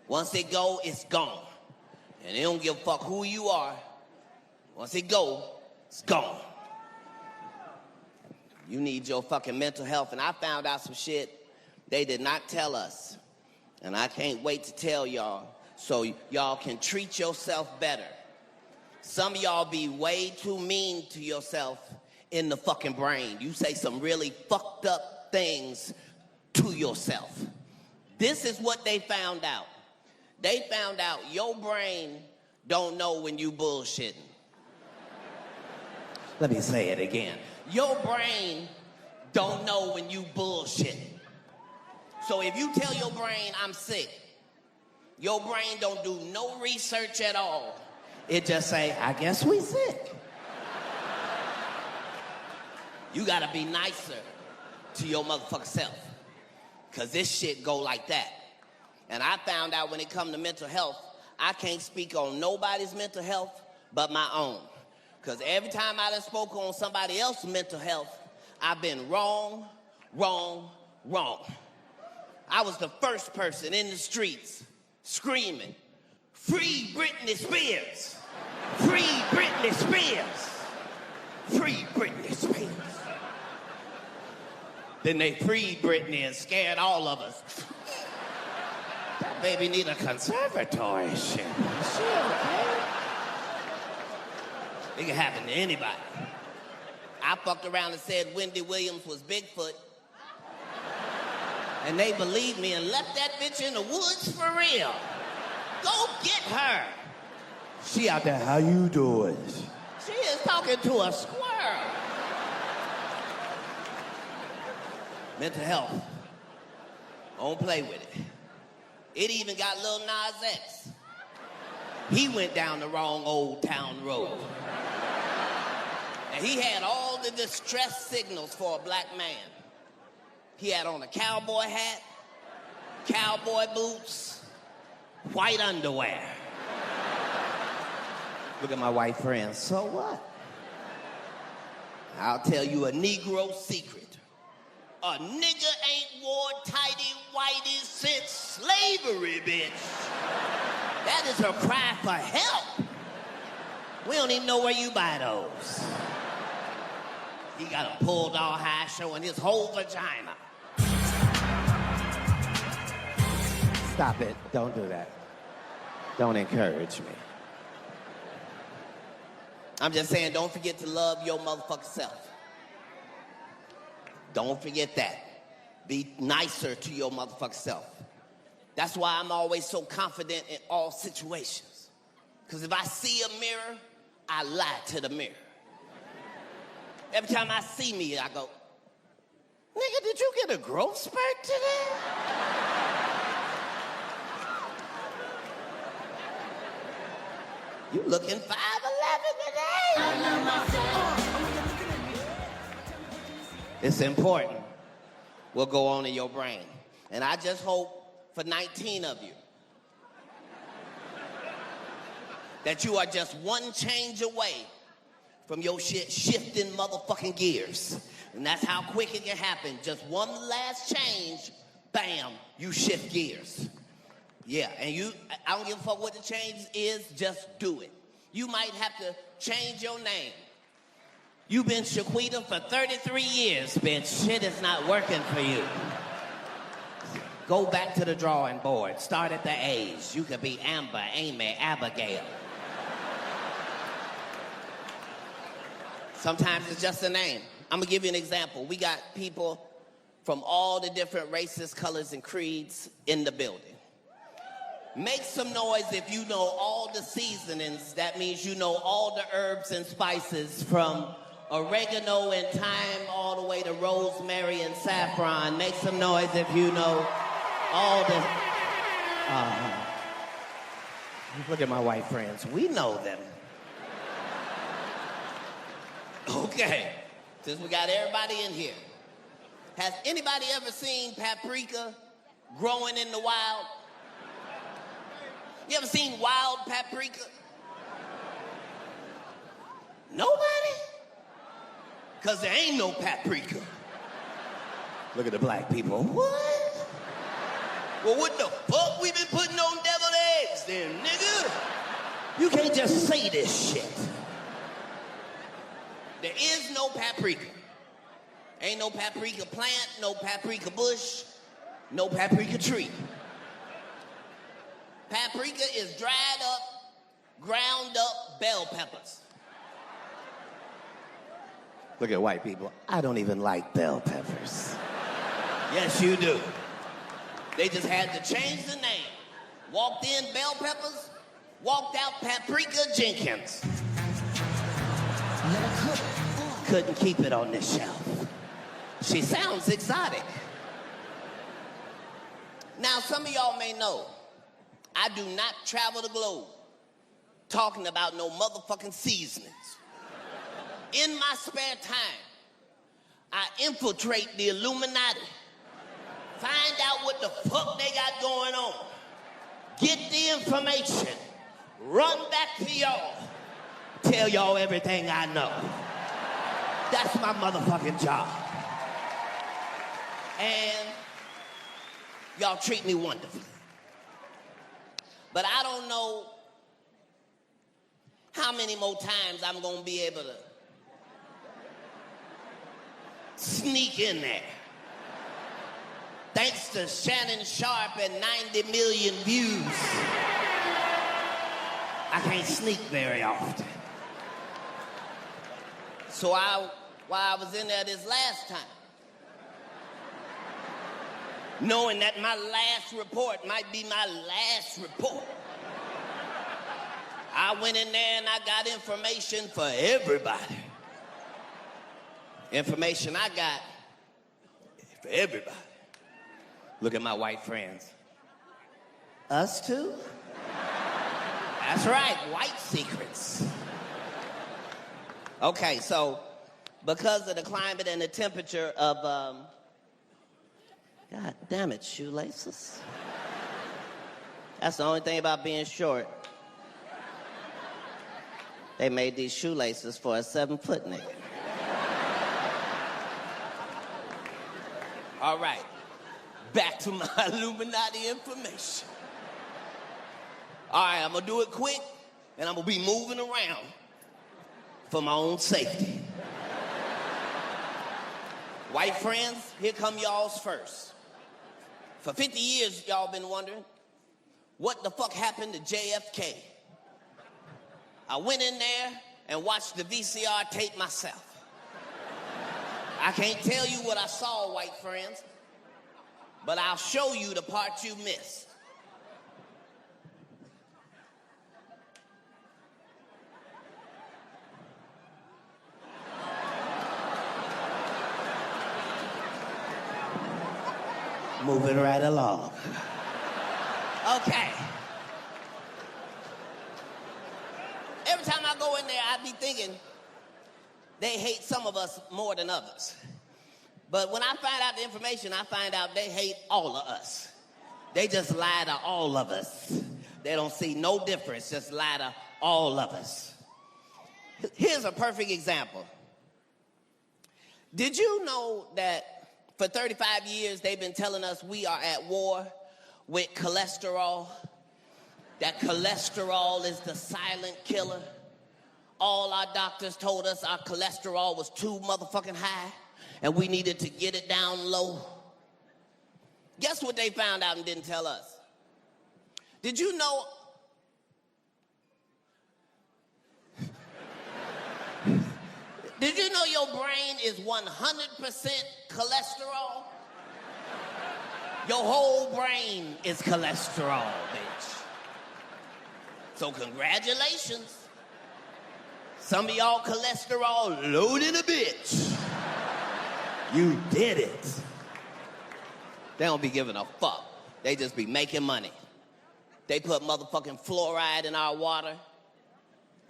Once it go, it's gone. And they don't give a fuck who you are. Once it go, it's gone. You need your fucking mental health. And I found out some shit they did not tell us. And I can't wait to tell y'all so y'all can treat yourself better. Some of y'all be way too mean to yourself in the fucking brain. You say some really fucked up things to yourself. This is what they found out. They found out your brain don't know when you bullshitting. Let me say it again. Your brain don't know when you bullshitting. So if you tell your brain, I'm sick, your brain don't do no research at all. It just say, I guess we sick. You gotta be nicer to your motherfucking self. Cause this shit go like that. And I found out when it come to mental health, I can't speak on nobody's mental health but my own. Cause every time I done spoke on somebody else's mental health, I've been wrong, wrong, wrong. I was the first person in the streets screaming, free Britney Spears, free Britney Spears, free Britney Spears. Then they freed Britney and scared all of us. That baby need a conservatory shit. She okay? It can happen to anybody. I fucked around and said Wendy Williams was Bigfoot. And they believed me and left that bitch in the woods for real. Go get her. She out there, how you doing? She is talking to a squirrel. Mental health. Don't play with it. It even got Lil Nas X. He went down the wrong old town road. And he had all the distress signals for a black man. He had on a cowboy hat, cowboy boots, white underwear. Look at my white friends. So what? I'll tell you a Negro secret. A nigga ain't wore tighty-whitey since slavery, bitch. That is her cry for help. We don't even know where you buy those. He got a bulldog high showing his whole vagina. Stop it. Don't do that. Don't encourage me. I'm just saying, don't forget to love your motherfucking self. Don't forget that. Be nicer to your motherfucking self. That's why I'm always so confident in all situations. Because if I see a mirror, I lie to the mirror. Every time I see me, I go, nigga, did you get a growth spurt today? You looking 5'11" today? It's important what go on in your brain. And I just hope for 19 of you that you are just one change away from your shit shifting motherfucking gears. And that's how quick it can happen. Just one last change, bam, you shift gears. Yeah, and I don't give a fuck what the change is, just do it. You might have to change your name. You've been Shaquita for 33 years, bitch. Shit is not working for you. Go back to the drawing board. Start at the A's. You could be Amber, Amy, Abigail. Sometimes it's just a name. I'm gonna give you an example. We got people from all the different races, colors, and creeds in the building. Make some noise if you know all the seasonings. That means you know all the herbs and spices from oregano and thyme all the way to rosemary and saffron. Make some noise if you know all the... Look at my white friends. We know them. Okay, since we got everybody in here, has anybody ever seen paprika growing in the wild? You ever seen wild paprika? Nobody? Because there ain't no paprika. Look at the black people. What? Well, what the fuck we been putting on deviled eggs then, nigga? You can't just say this shit. There is no paprika. Ain't no paprika plant, no paprika bush, no paprika tree. Paprika is dried up, ground up bell peppers. Look at white people. I don't even like bell peppers. Yes, you do. They just had to change the name. Walked in bell peppers, walked out paprika Jenkins. Couldn't keep it on this shelf. She sounds exotic. Now, some of y'all may know, I do not travel the globe talking about no motherfucking seasonings. In my spare time, I infiltrate the Illuminati. Find out what the fuck they got going on. Get the information. Run back to y'all. Tell y'all everything I know. That's my motherfucking job. And y'all treat me wonderfully. But I don't know how many more times I'm gonna be able to sneak in there. Thanks to Shannon Sharp and 90 million views, I can't sneak very often. So while I was in there this last time, knowing that my last report might be my last report, I went in there and I got information for everybody. Information I got for everybody. Look at my white friends. Us too? That's right, white secrets. Okay, so because of the climate and the temperature of, God damn it, shoelaces. That's the only thing about being short. They made these shoelaces for a 7-foot nigga. All right, back to my Illuminati information. All right, I'm gonna do it quick, and I'm gonna be moving around for my own safety. White friends, here come y'all's first. For 50 years, y'all been wondering, what the fuck happened to JFK? I went in there and watched the VCR tape myself. I can't tell you what I saw, white friends, but I'll show you the part you missed. Moving right along. Okay. Every time I go in there, I be thinking they hate some of us more than others. But when I find out the information, I find out they hate all of us. They just lie to all of us. They don't see no difference, just lie to all of us. Here's a perfect example. Did you know that for 35 years they've been telling us we are at war with cholesterol? That cholesterol is the silent killer. All our doctors told us our cholesterol was too motherfucking high and we needed to get it down low. Guess what they found out and didn't tell us? Did you know? Did you know your brain is 100% cholesterol? Your whole brain is cholesterol, bitch. So congratulations. Some of y'all cholesterol loaded a bitch. You did it. They don't be giving a fuck. They just be making money. They put motherfucking fluoride in our water.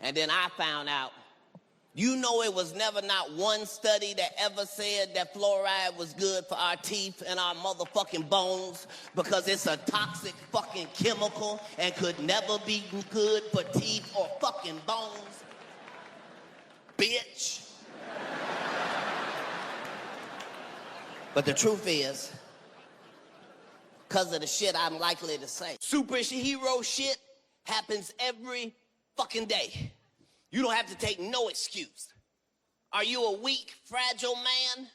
And then I found out, you know it was never not one study that ever said that fluoride was good for our teeth and our motherfucking bones because it's a toxic fucking chemical and could never be good for teeth or fucking bones. Bitch. But the truth is, because of the shit I'm likely to say, superhero shit happens every fucking day. You don't have to take no excuse. Are you a weak, fragile man?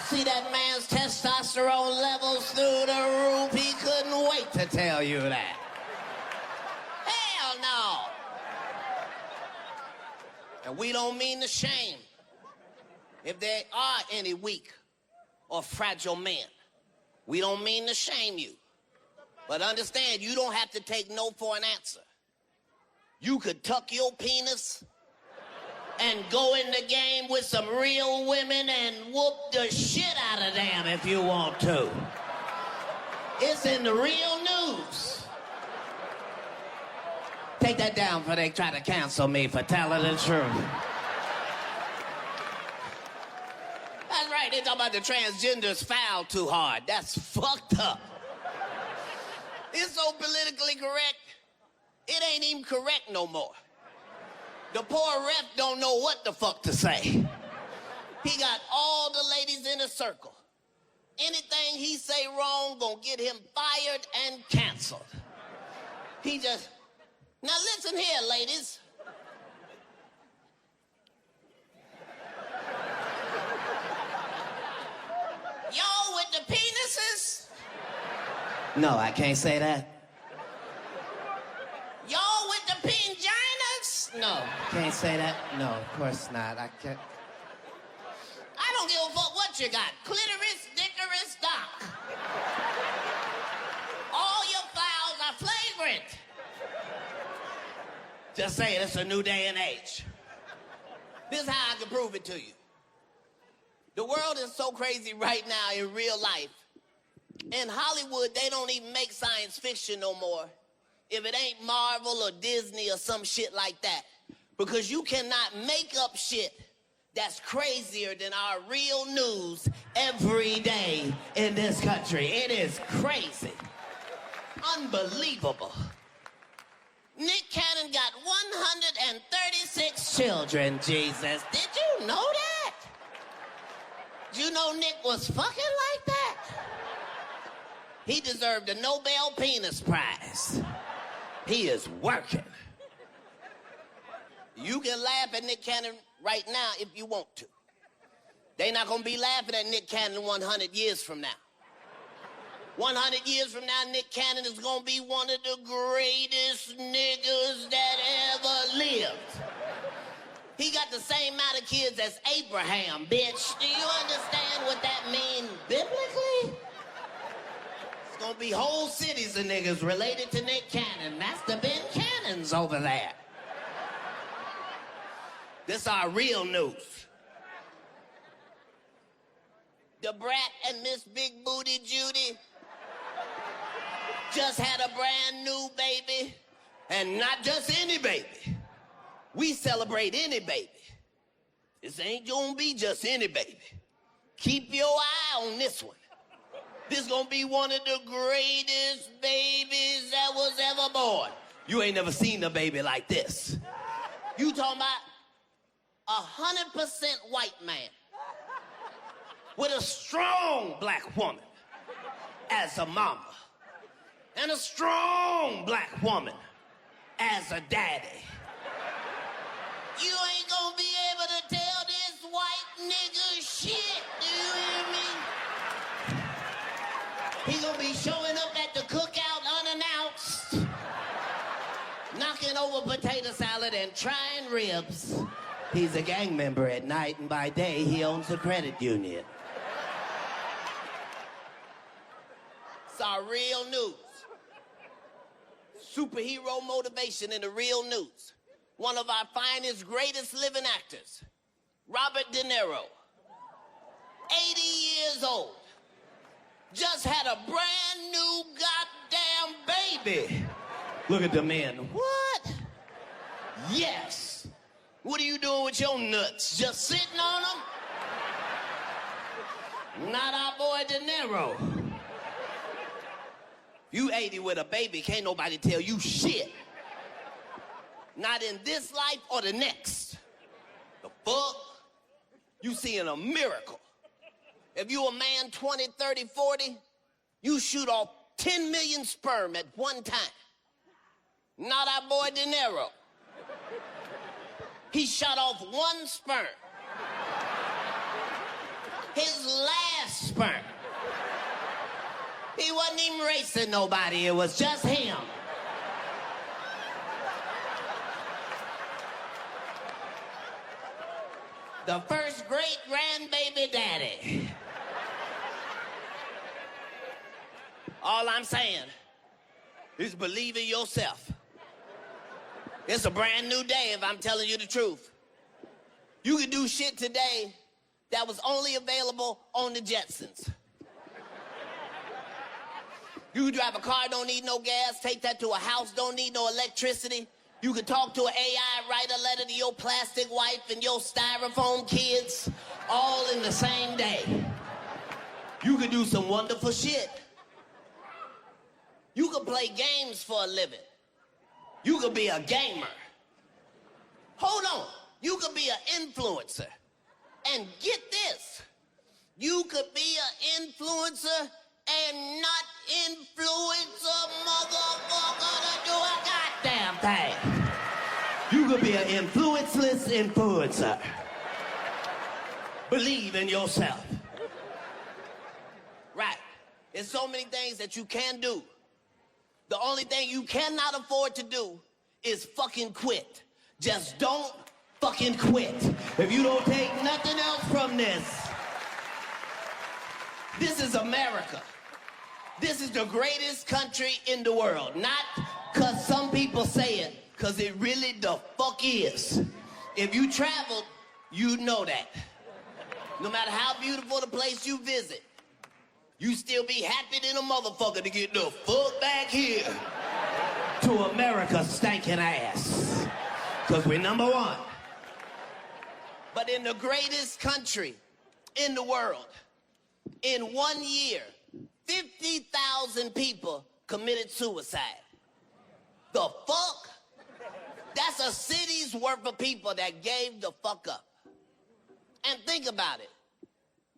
See that man's testosterone levels through the roof? He couldn't wait to tell you that. Hell no. And we don't mean to shame if there are any weak or fragile men. We don't mean to shame you. But understand, you don't have to take no for an answer. You could tuck your penis and go in the game with some real women and whoop the shit out of them if you want to. It's in the real news. Take that down before they try to cancel me for telling the truth. That's right, they talk about the transgenders foul too hard. That's fucked up. It's so politically correct, it ain't even correct no more. The poor rep don't know what the fuck to say. He got all the ladies in a circle. Anything he say wrong gonna get him fired and canceled. He just, now listen here, ladies. No, I can't say that. Y'all with the pinginas? No. Can't say that. No, of course not. I can't. I don't give a fuck what you got. Clitoris, dickoris, doc. All your fouls are flagrant. Just saying, it's a new day and age. This is how I can prove it to you. The world is so crazy right now in real life. In Hollywood, they don't even make science fiction no more if it ain't Marvel or Disney or some shit like that. Because you cannot make up shit that's crazier than our real news every day in this country. It is crazy. Unbelievable. Nick Cannon got 136 children, Jesus. Did you know that? Did you know Nick was fucking like that? He deserved a Nobel Penis Prize. He is working. You can laugh at Nick Cannon right now if you want to. They not gonna be laughing at Nick Cannon 100 years from now. 100 years from now, Nick Cannon is gonna be one of the greatest niggas that ever lived. He got the same amount of kids as Abraham, bitch. Do you understand what that means biblically? It's gonna be whole cities of niggas related to Nick Cannon. That's the Ben Cannons over there. This our real news. The Brat and Miss Big Booty Judy just had a brand new baby, and not just any baby. We celebrate any baby. This ain't gonna be just any baby. Keep your eye on this one. This gonna be one of the greatest babies that was ever born. You ain't never seen a baby like this. You talking about 100% white man with a strong black woman as a mama and a strong black woman as a daddy. You ain't gonna be able to tell this white nigga shit, do you hear me? He gonna be showing up at the cookout unannounced, knocking over potato salad and trying ribs. He's a gang member at night, and by day, he owns a credit union. It's our real news. Superhero motivation in the real news. One of our finest, greatest living actors, Robert De Niro, 80 years old, just had a brand new goddamn baby. Look at the men. What? Yes. What are you doing with your nuts? Just sitting on them? Not our boy De Niro. You 80 with a baby, can't nobody tell you shit. Not in this life or the next. The fuck? You seeing a miracle. If you a man 20, 30, 40, you shoot off 10 million sperm at one time. Not our boy De Niro. He shot off one sperm. His last sperm. He wasn't even racing nobody, it was just him. The first great grandbaby daddy. All I'm saying is believe in yourself. It's a brand new day if I'm telling you the truth. You can do shit today that was only available on the Jetsons. You can drive a car, don't need no gas, take that to a house, don't need no electricity. You can talk to an AI, write a letter to your plastic wife and your styrofoam kids, all in the same day. You can do some wonderful shit. You can play games for a living. You could be a gamer. Hold on. You could be an influencer. And get this. You could be an influencer and not influence a motherfucker to do a goddamn thing. You could be an influenceless influencer. Believe in yourself. Right. There's so many things that you can do. The only thing you cannot afford to do is fucking quit. Just don't fucking quit. If you don't take nothing else from this, this is America. This is the greatest country in the world. Not because some people say it, because it really the fuck is. If you traveled, you know that. No matter how beautiful the place you visit, you still be happy than a motherfucker to get the fuck back here to America's stinking ass. Because we're number one. But in the greatest country in the world, in 1 year, 50,000 people committed suicide. The fuck? That's a city's worth of people that gave the fuck up. And think about it.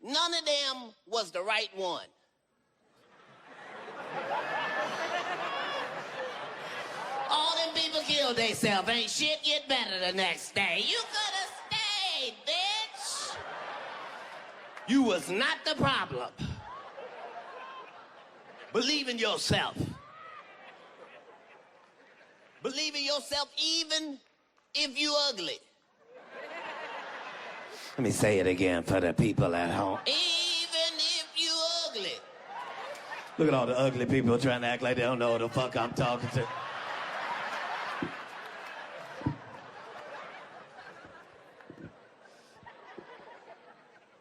None of them was the right one. All them people killed themselves. Ain't shit get better the next day. You could have stayed, bitch. You was not the problem. Believe in yourself. Believe in yourself even if you ugly. Let me say it again for the people at home. Even if you ugly. Look at all the ugly people trying to act like they don't know who the fuck I'm talking to.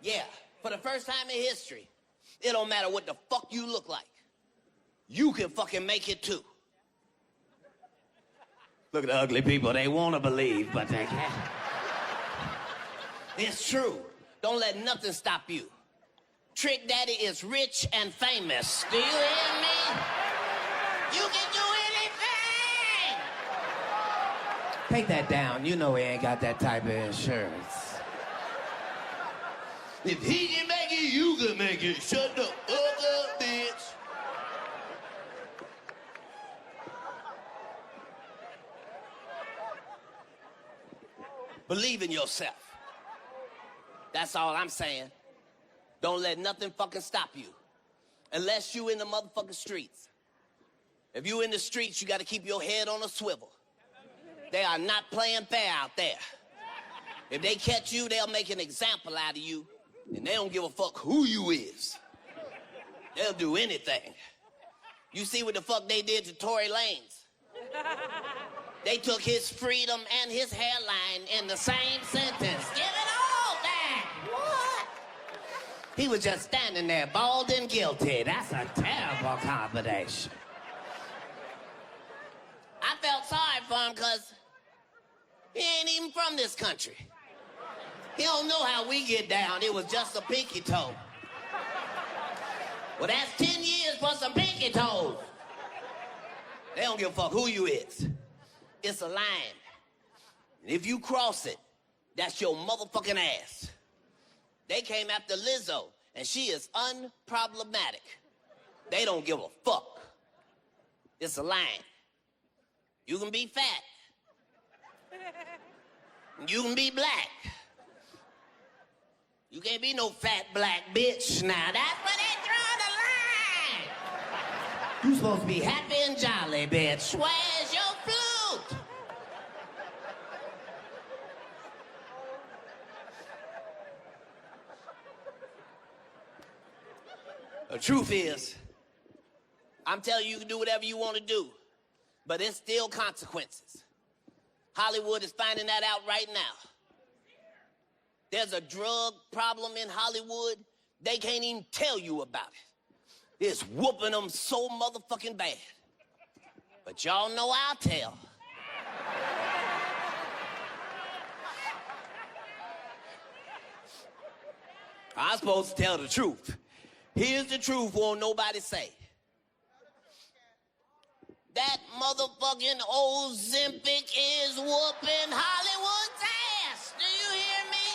Yeah, for the first time in history, it don't matter what the fuck you look like. You can fucking make it too. Look at the ugly people. They want to believe, but they can't. It's true. Don't let nothing stop you. Trick Daddy is rich and famous. Do you hear me? You can do anything. Take that down. You know he ain't got that type of insurance. If he can make it, you can make it. Shut the fuck up, bitch. Believe in yourself. That's all I'm saying. Don't let nothing fucking stop you. Unless you in the motherfucking streets. If you in the streets, you gotta keep your head on a swivel. They are not playing fair out there. If they catch you, they'll make an example out of you. And they don't give a fuck who you is. They'll do anything. You see what the fuck they did to Tory Lanez? They took his freedom and his hairline in the same sentence. Give it all back. What? He was just standing there, bald and guilty. That's a terrible combination. I felt sorry for him because he ain't even from this country. He don't know how we get down. It was just a pinky toe. Well, that's 10 years for some pinky toes. They don't give a fuck who you is. It's a line. And if you cross it, that's your motherfucking ass. They came after Lizzo, and she is unproblematic. They don't give a fuck. It's a line. You can be fat. You can be black. You can't be no fat black bitch now. That's where they draw the line. You supposed to be happy and jolly, bitch. Where's your flute? The truth is, I'm telling you, you can do whatever you want to do, but it's still consequences. Hollywood is finding that out right now. There's a drug problem in Hollywood. They can't even tell you about it. It's whooping them so motherfucking bad. But y'all know I'll tell. I'm supposed to tell the truth. Here's the truth, won't nobody say. That motherfucking Ozempic is whooping Hollywood's ass. Do you hear me?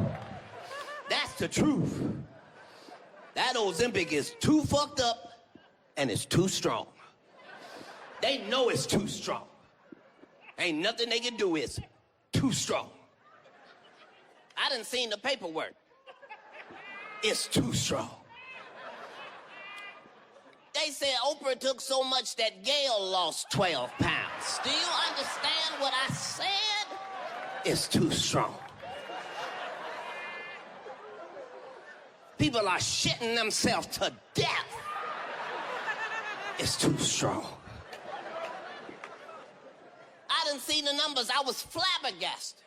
Woo! That's the truth. That Ozempic is too fucked up and it's too strong. They know it's too strong. Ain't nothing they can do, it's too strong. I done seen the paperwork. It's too strong. They said Oprah took so much that Gail lost 12 pounds. Do you understand what I said? It's too strong. People are shitting themselves to death. It's too strong. I done seen the numbers. I was flabbergasted.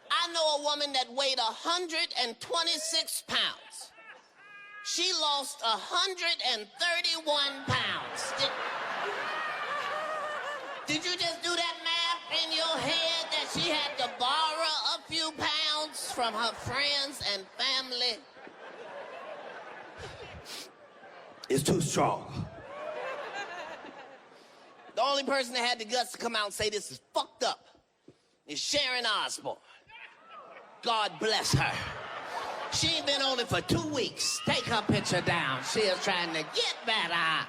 I know a woman that weighed 126 pounds. She lost 131 pounds. Did you just do that math in your head that she had to borrow a few pounds from her friends and family? It's too strong. The only person that had the guts to come out and say this is fucked up is Sharon Osbourne. God bless her. She ain't been on it for 2 weeks. Take her picture down. She is trying to get better.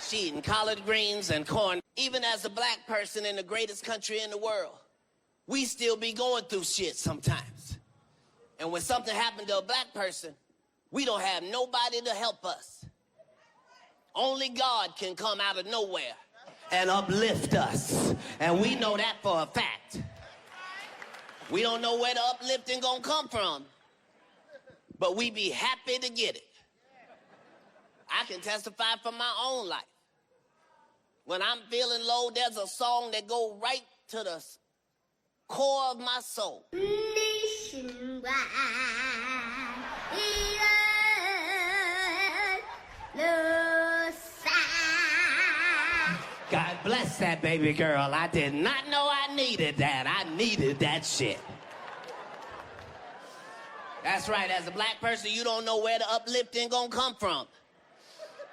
She eating collard greens and corn. Even as a black person in the greatest country in the world, we still be going through shit sometimes. And when something happened to a black person, we don't have nobody to help us. Only God can come out of nowhere and uplift us. And we know that for a fact. We don't know where the uplifting gonna come from, but we be happy to get it. I can testify from my own life. When I'm feeling low, there's a song that go right to the core of my soul. God bless that baby girl. I did not know I needed that. I needed that shit. That's right. As a black person, you don't know where the uplifting gonna come from.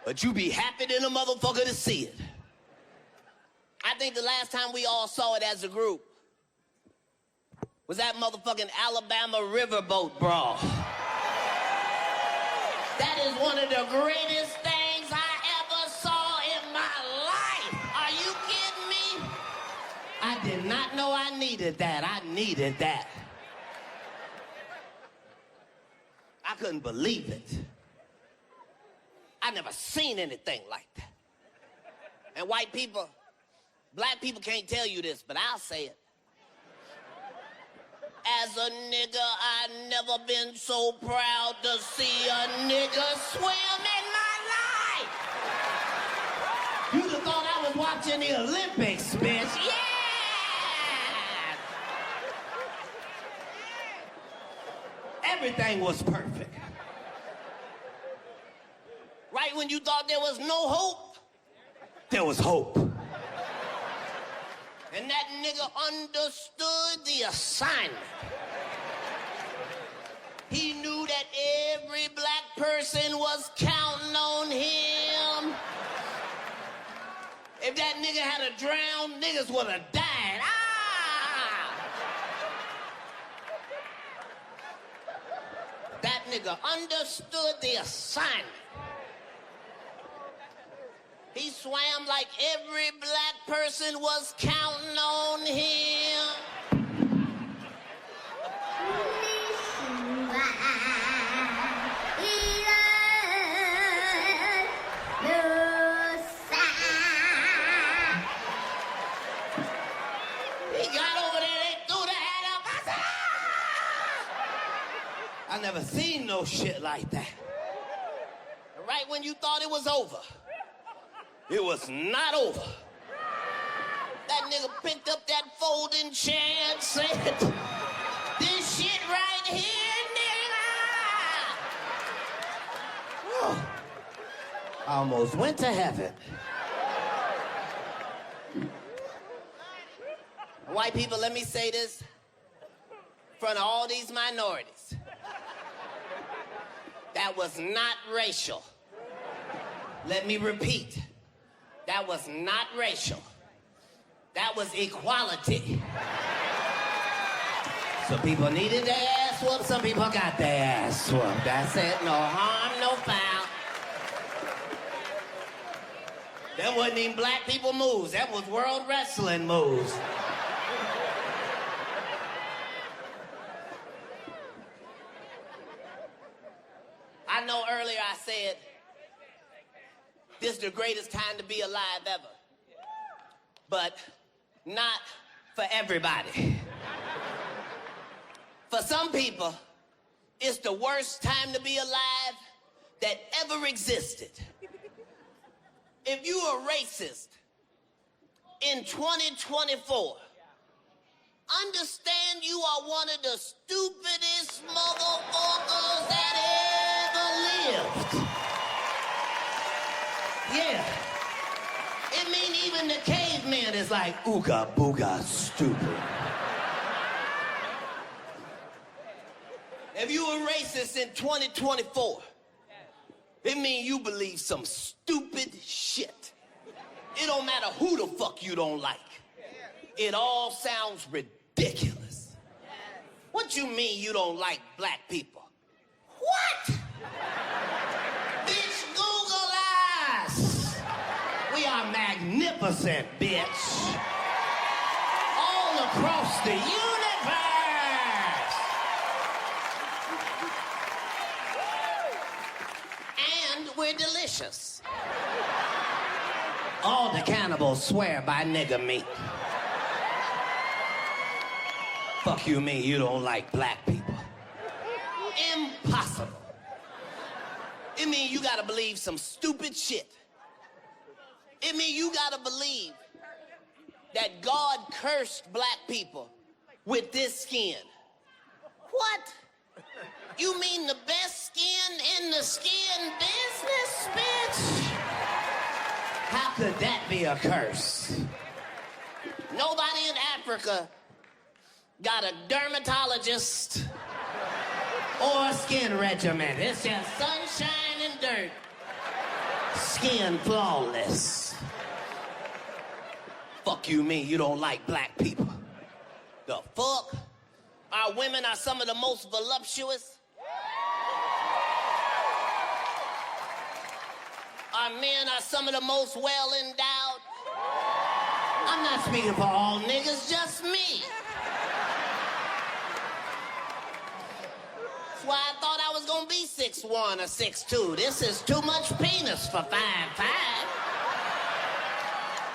But you be happy than a motherfucker to see it. I think the last time we all saw it as a group was that motherfucking Alabama riverboat brawl. That is one of the greatest things I ever saw in my life. Are you kidding me? I did not know I needed that. I needed that. I couldn't believe it. I never seen anything like that. And white people, black people can't tell you this, but I'll say it. As a nigga, I never been so proud to see a nigga swim in my life. You'd have thought I was watching the Olympics, bitch. Yeah! Everything was perfect. Right when you thought there was no hope, there was hope. And that nigga understood the assignment. He knew that every black person was counting on him. If that nigga had drowned, niggas would have died. Ah! That nigga understood the assignment. He swam like every black person was counting on him. He got over there, they threw the hat up. I said, ah! I never seen no shit like that. Right when you thought it was over, it was not over. That nigga picked up that folding chair and said, this shit right here, nigga. Whew. I almost went to heaven. White people, let me say this in front of all these minorities. That was not racial. Let me repeat. That was not racial. That was equality. Some people needed their ass whooped, some people got their ass whooped. That's it, no harm, no foul. That wasn't even black people moves, that was world wrestling moves. I know earlier I this is the greatest time to be alive ever. But not for everybody. For some people, it's the worst time to be alive that ever existed. If you are racist in 2024, understand you are one of the stupidest motherfuckers that ever lived. Yeah. It mean even the caveman is like, ooga booga stupid. If you a racist in 2024, it mean you believe some stupid shit. It don't matter who the fuck you don't like. It all sounds ridiculous. What you mean you don't like black people? What? Bitch, Google us. We are magnificent, bitch. All across the universe. And we're delicious. All the cannibals swear by nigger meat. Fuck you mean you don't like black people? Impossible. It mean you gotta believe some stupid shit. It mean you gotta believe that God cursed black people with this skin. What? You mean the best skin in the skin business, bitch? How could that be a curse? Nobody in Africa got a dermatologist or a skin regimen. It's just sunshine and dirt. Skin flawless. Fuck you mean you don't like black people? The fuck? Our women are some of the most voluptuous. Our men are some of the most well-endowed. I'm not speaking for all niggas, just me. That's why I thought I was gonna be 6'1" or 6'2". This is too much penis for 5'5".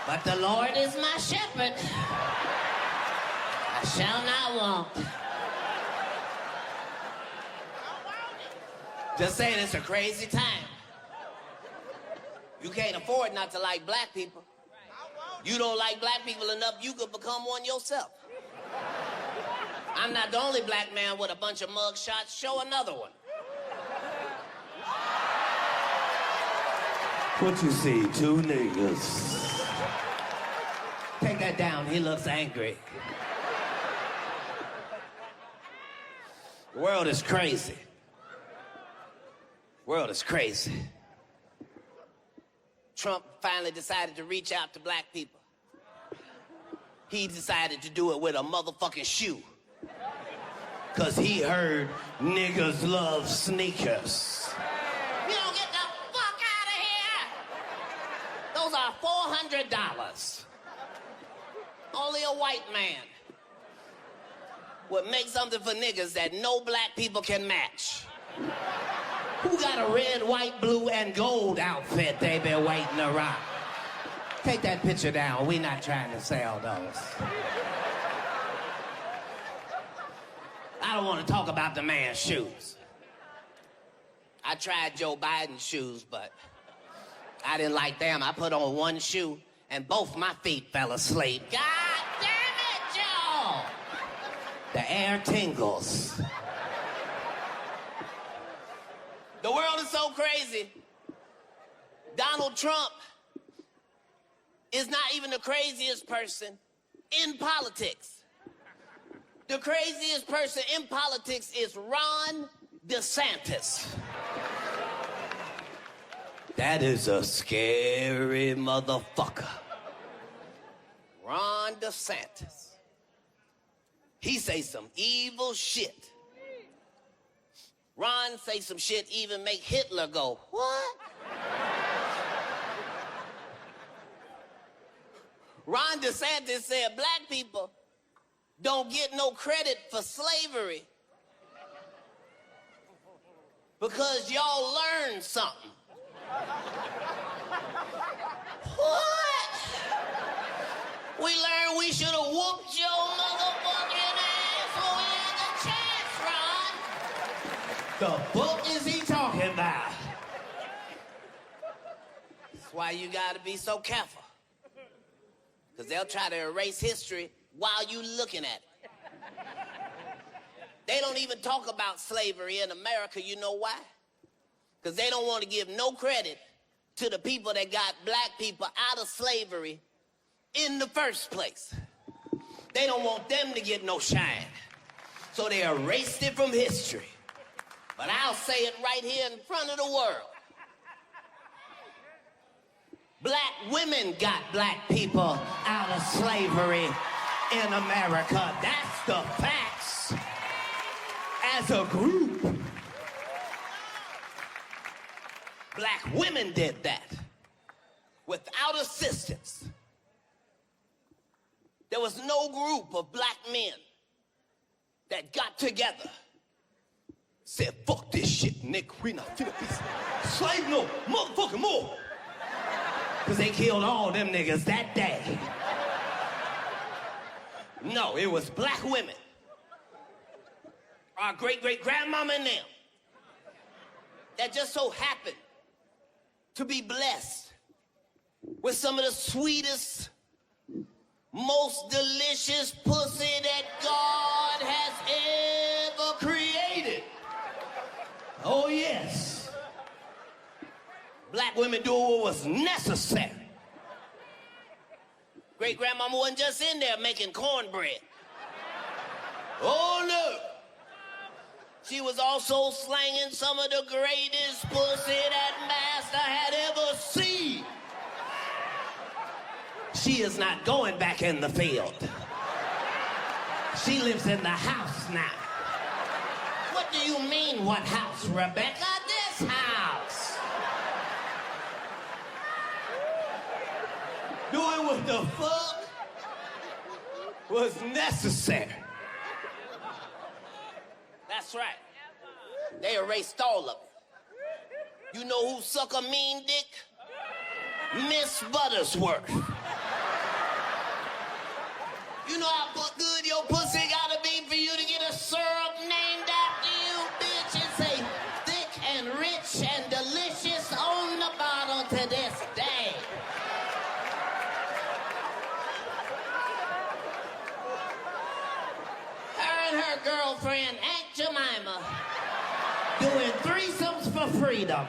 But the Lord is my shepherd. I shall not want. Just saying, it's a crazy time. You can't afford not to like black people. You don't like black people enough, you could become one yourself. I'm not the only black man with a bunch of mug shots. Show another one. What you see, two niggas. Take that down, he looks angry. The world is crazy. The world is crazy. Trump finally decided to reach out to black people. He decided to do it with a motherfucking shoe. Cause he heard niggas love sneakers. You don't get the fuck out of here! Those are $400. Only a white man would make something for niggas that no black people can match. Who got a red, white, blue, and gold outfit they been waiting to rock? Take that picture down. We not trying to sell those. I don't want to talk about the man's shoes. I tried Joe Biden's shoes, but I didn't like them. I put on one shoe, and both my feet fell asleep. God damn it, Joe! The air tingles. The world is so crazy. Donald Trump is not even the craziest person in politics. The craziest person in politics is Ron DeSantis. That is a scary motherfucker. Ron DeSantis. He say some evil shit. Ron say some shit even make Hitler go, what? Ron DeSantis said black people don't get no credit for slavery because y'all learned something. the book is he talking about? That's why you gotta be so careful. Because they'll try to erase history while you looking at it. They don't even talk about slavery in America. You know why? Because they don't want to give no credit to the people that got black people out of slavery in the first place. They don't want them to get no shine. So they erased it from history. But I'll say it right here in front of the world. Black women got black people out of slavery in America. That's the facts. As a group, black women did that without assistance. There was no group of black men that got together, said, fuck this shit, nigga, we not finna be slave no motherfucking more. Because they killed all them niggas that day. No, it was black women. Our great-great-grandmama and them that just so happened to be blessed with some of the sweetest, most delicious pussy that God has ever created. Oh, yes. Black women doing what was necessary. Great-grandmama wasn't just in there making cornbread. Oh, no. She was also slanging some of the greatest pussy that master had ever seen. She is not going back in the field. She lives in the house now. What do you mean, what house, Rebecca? This house. Doing what the fuck was necessary. That's right. They erased all of it. You know who suck a mean dick? Miss Buttersworth. You know how good your pussy gotta be for you to get a syrup named after you, bitch? It's a thick and rich and delicious on the bottle to this day. Her and her girlfriend, Aunt Jemima, doing threesomes for freedom.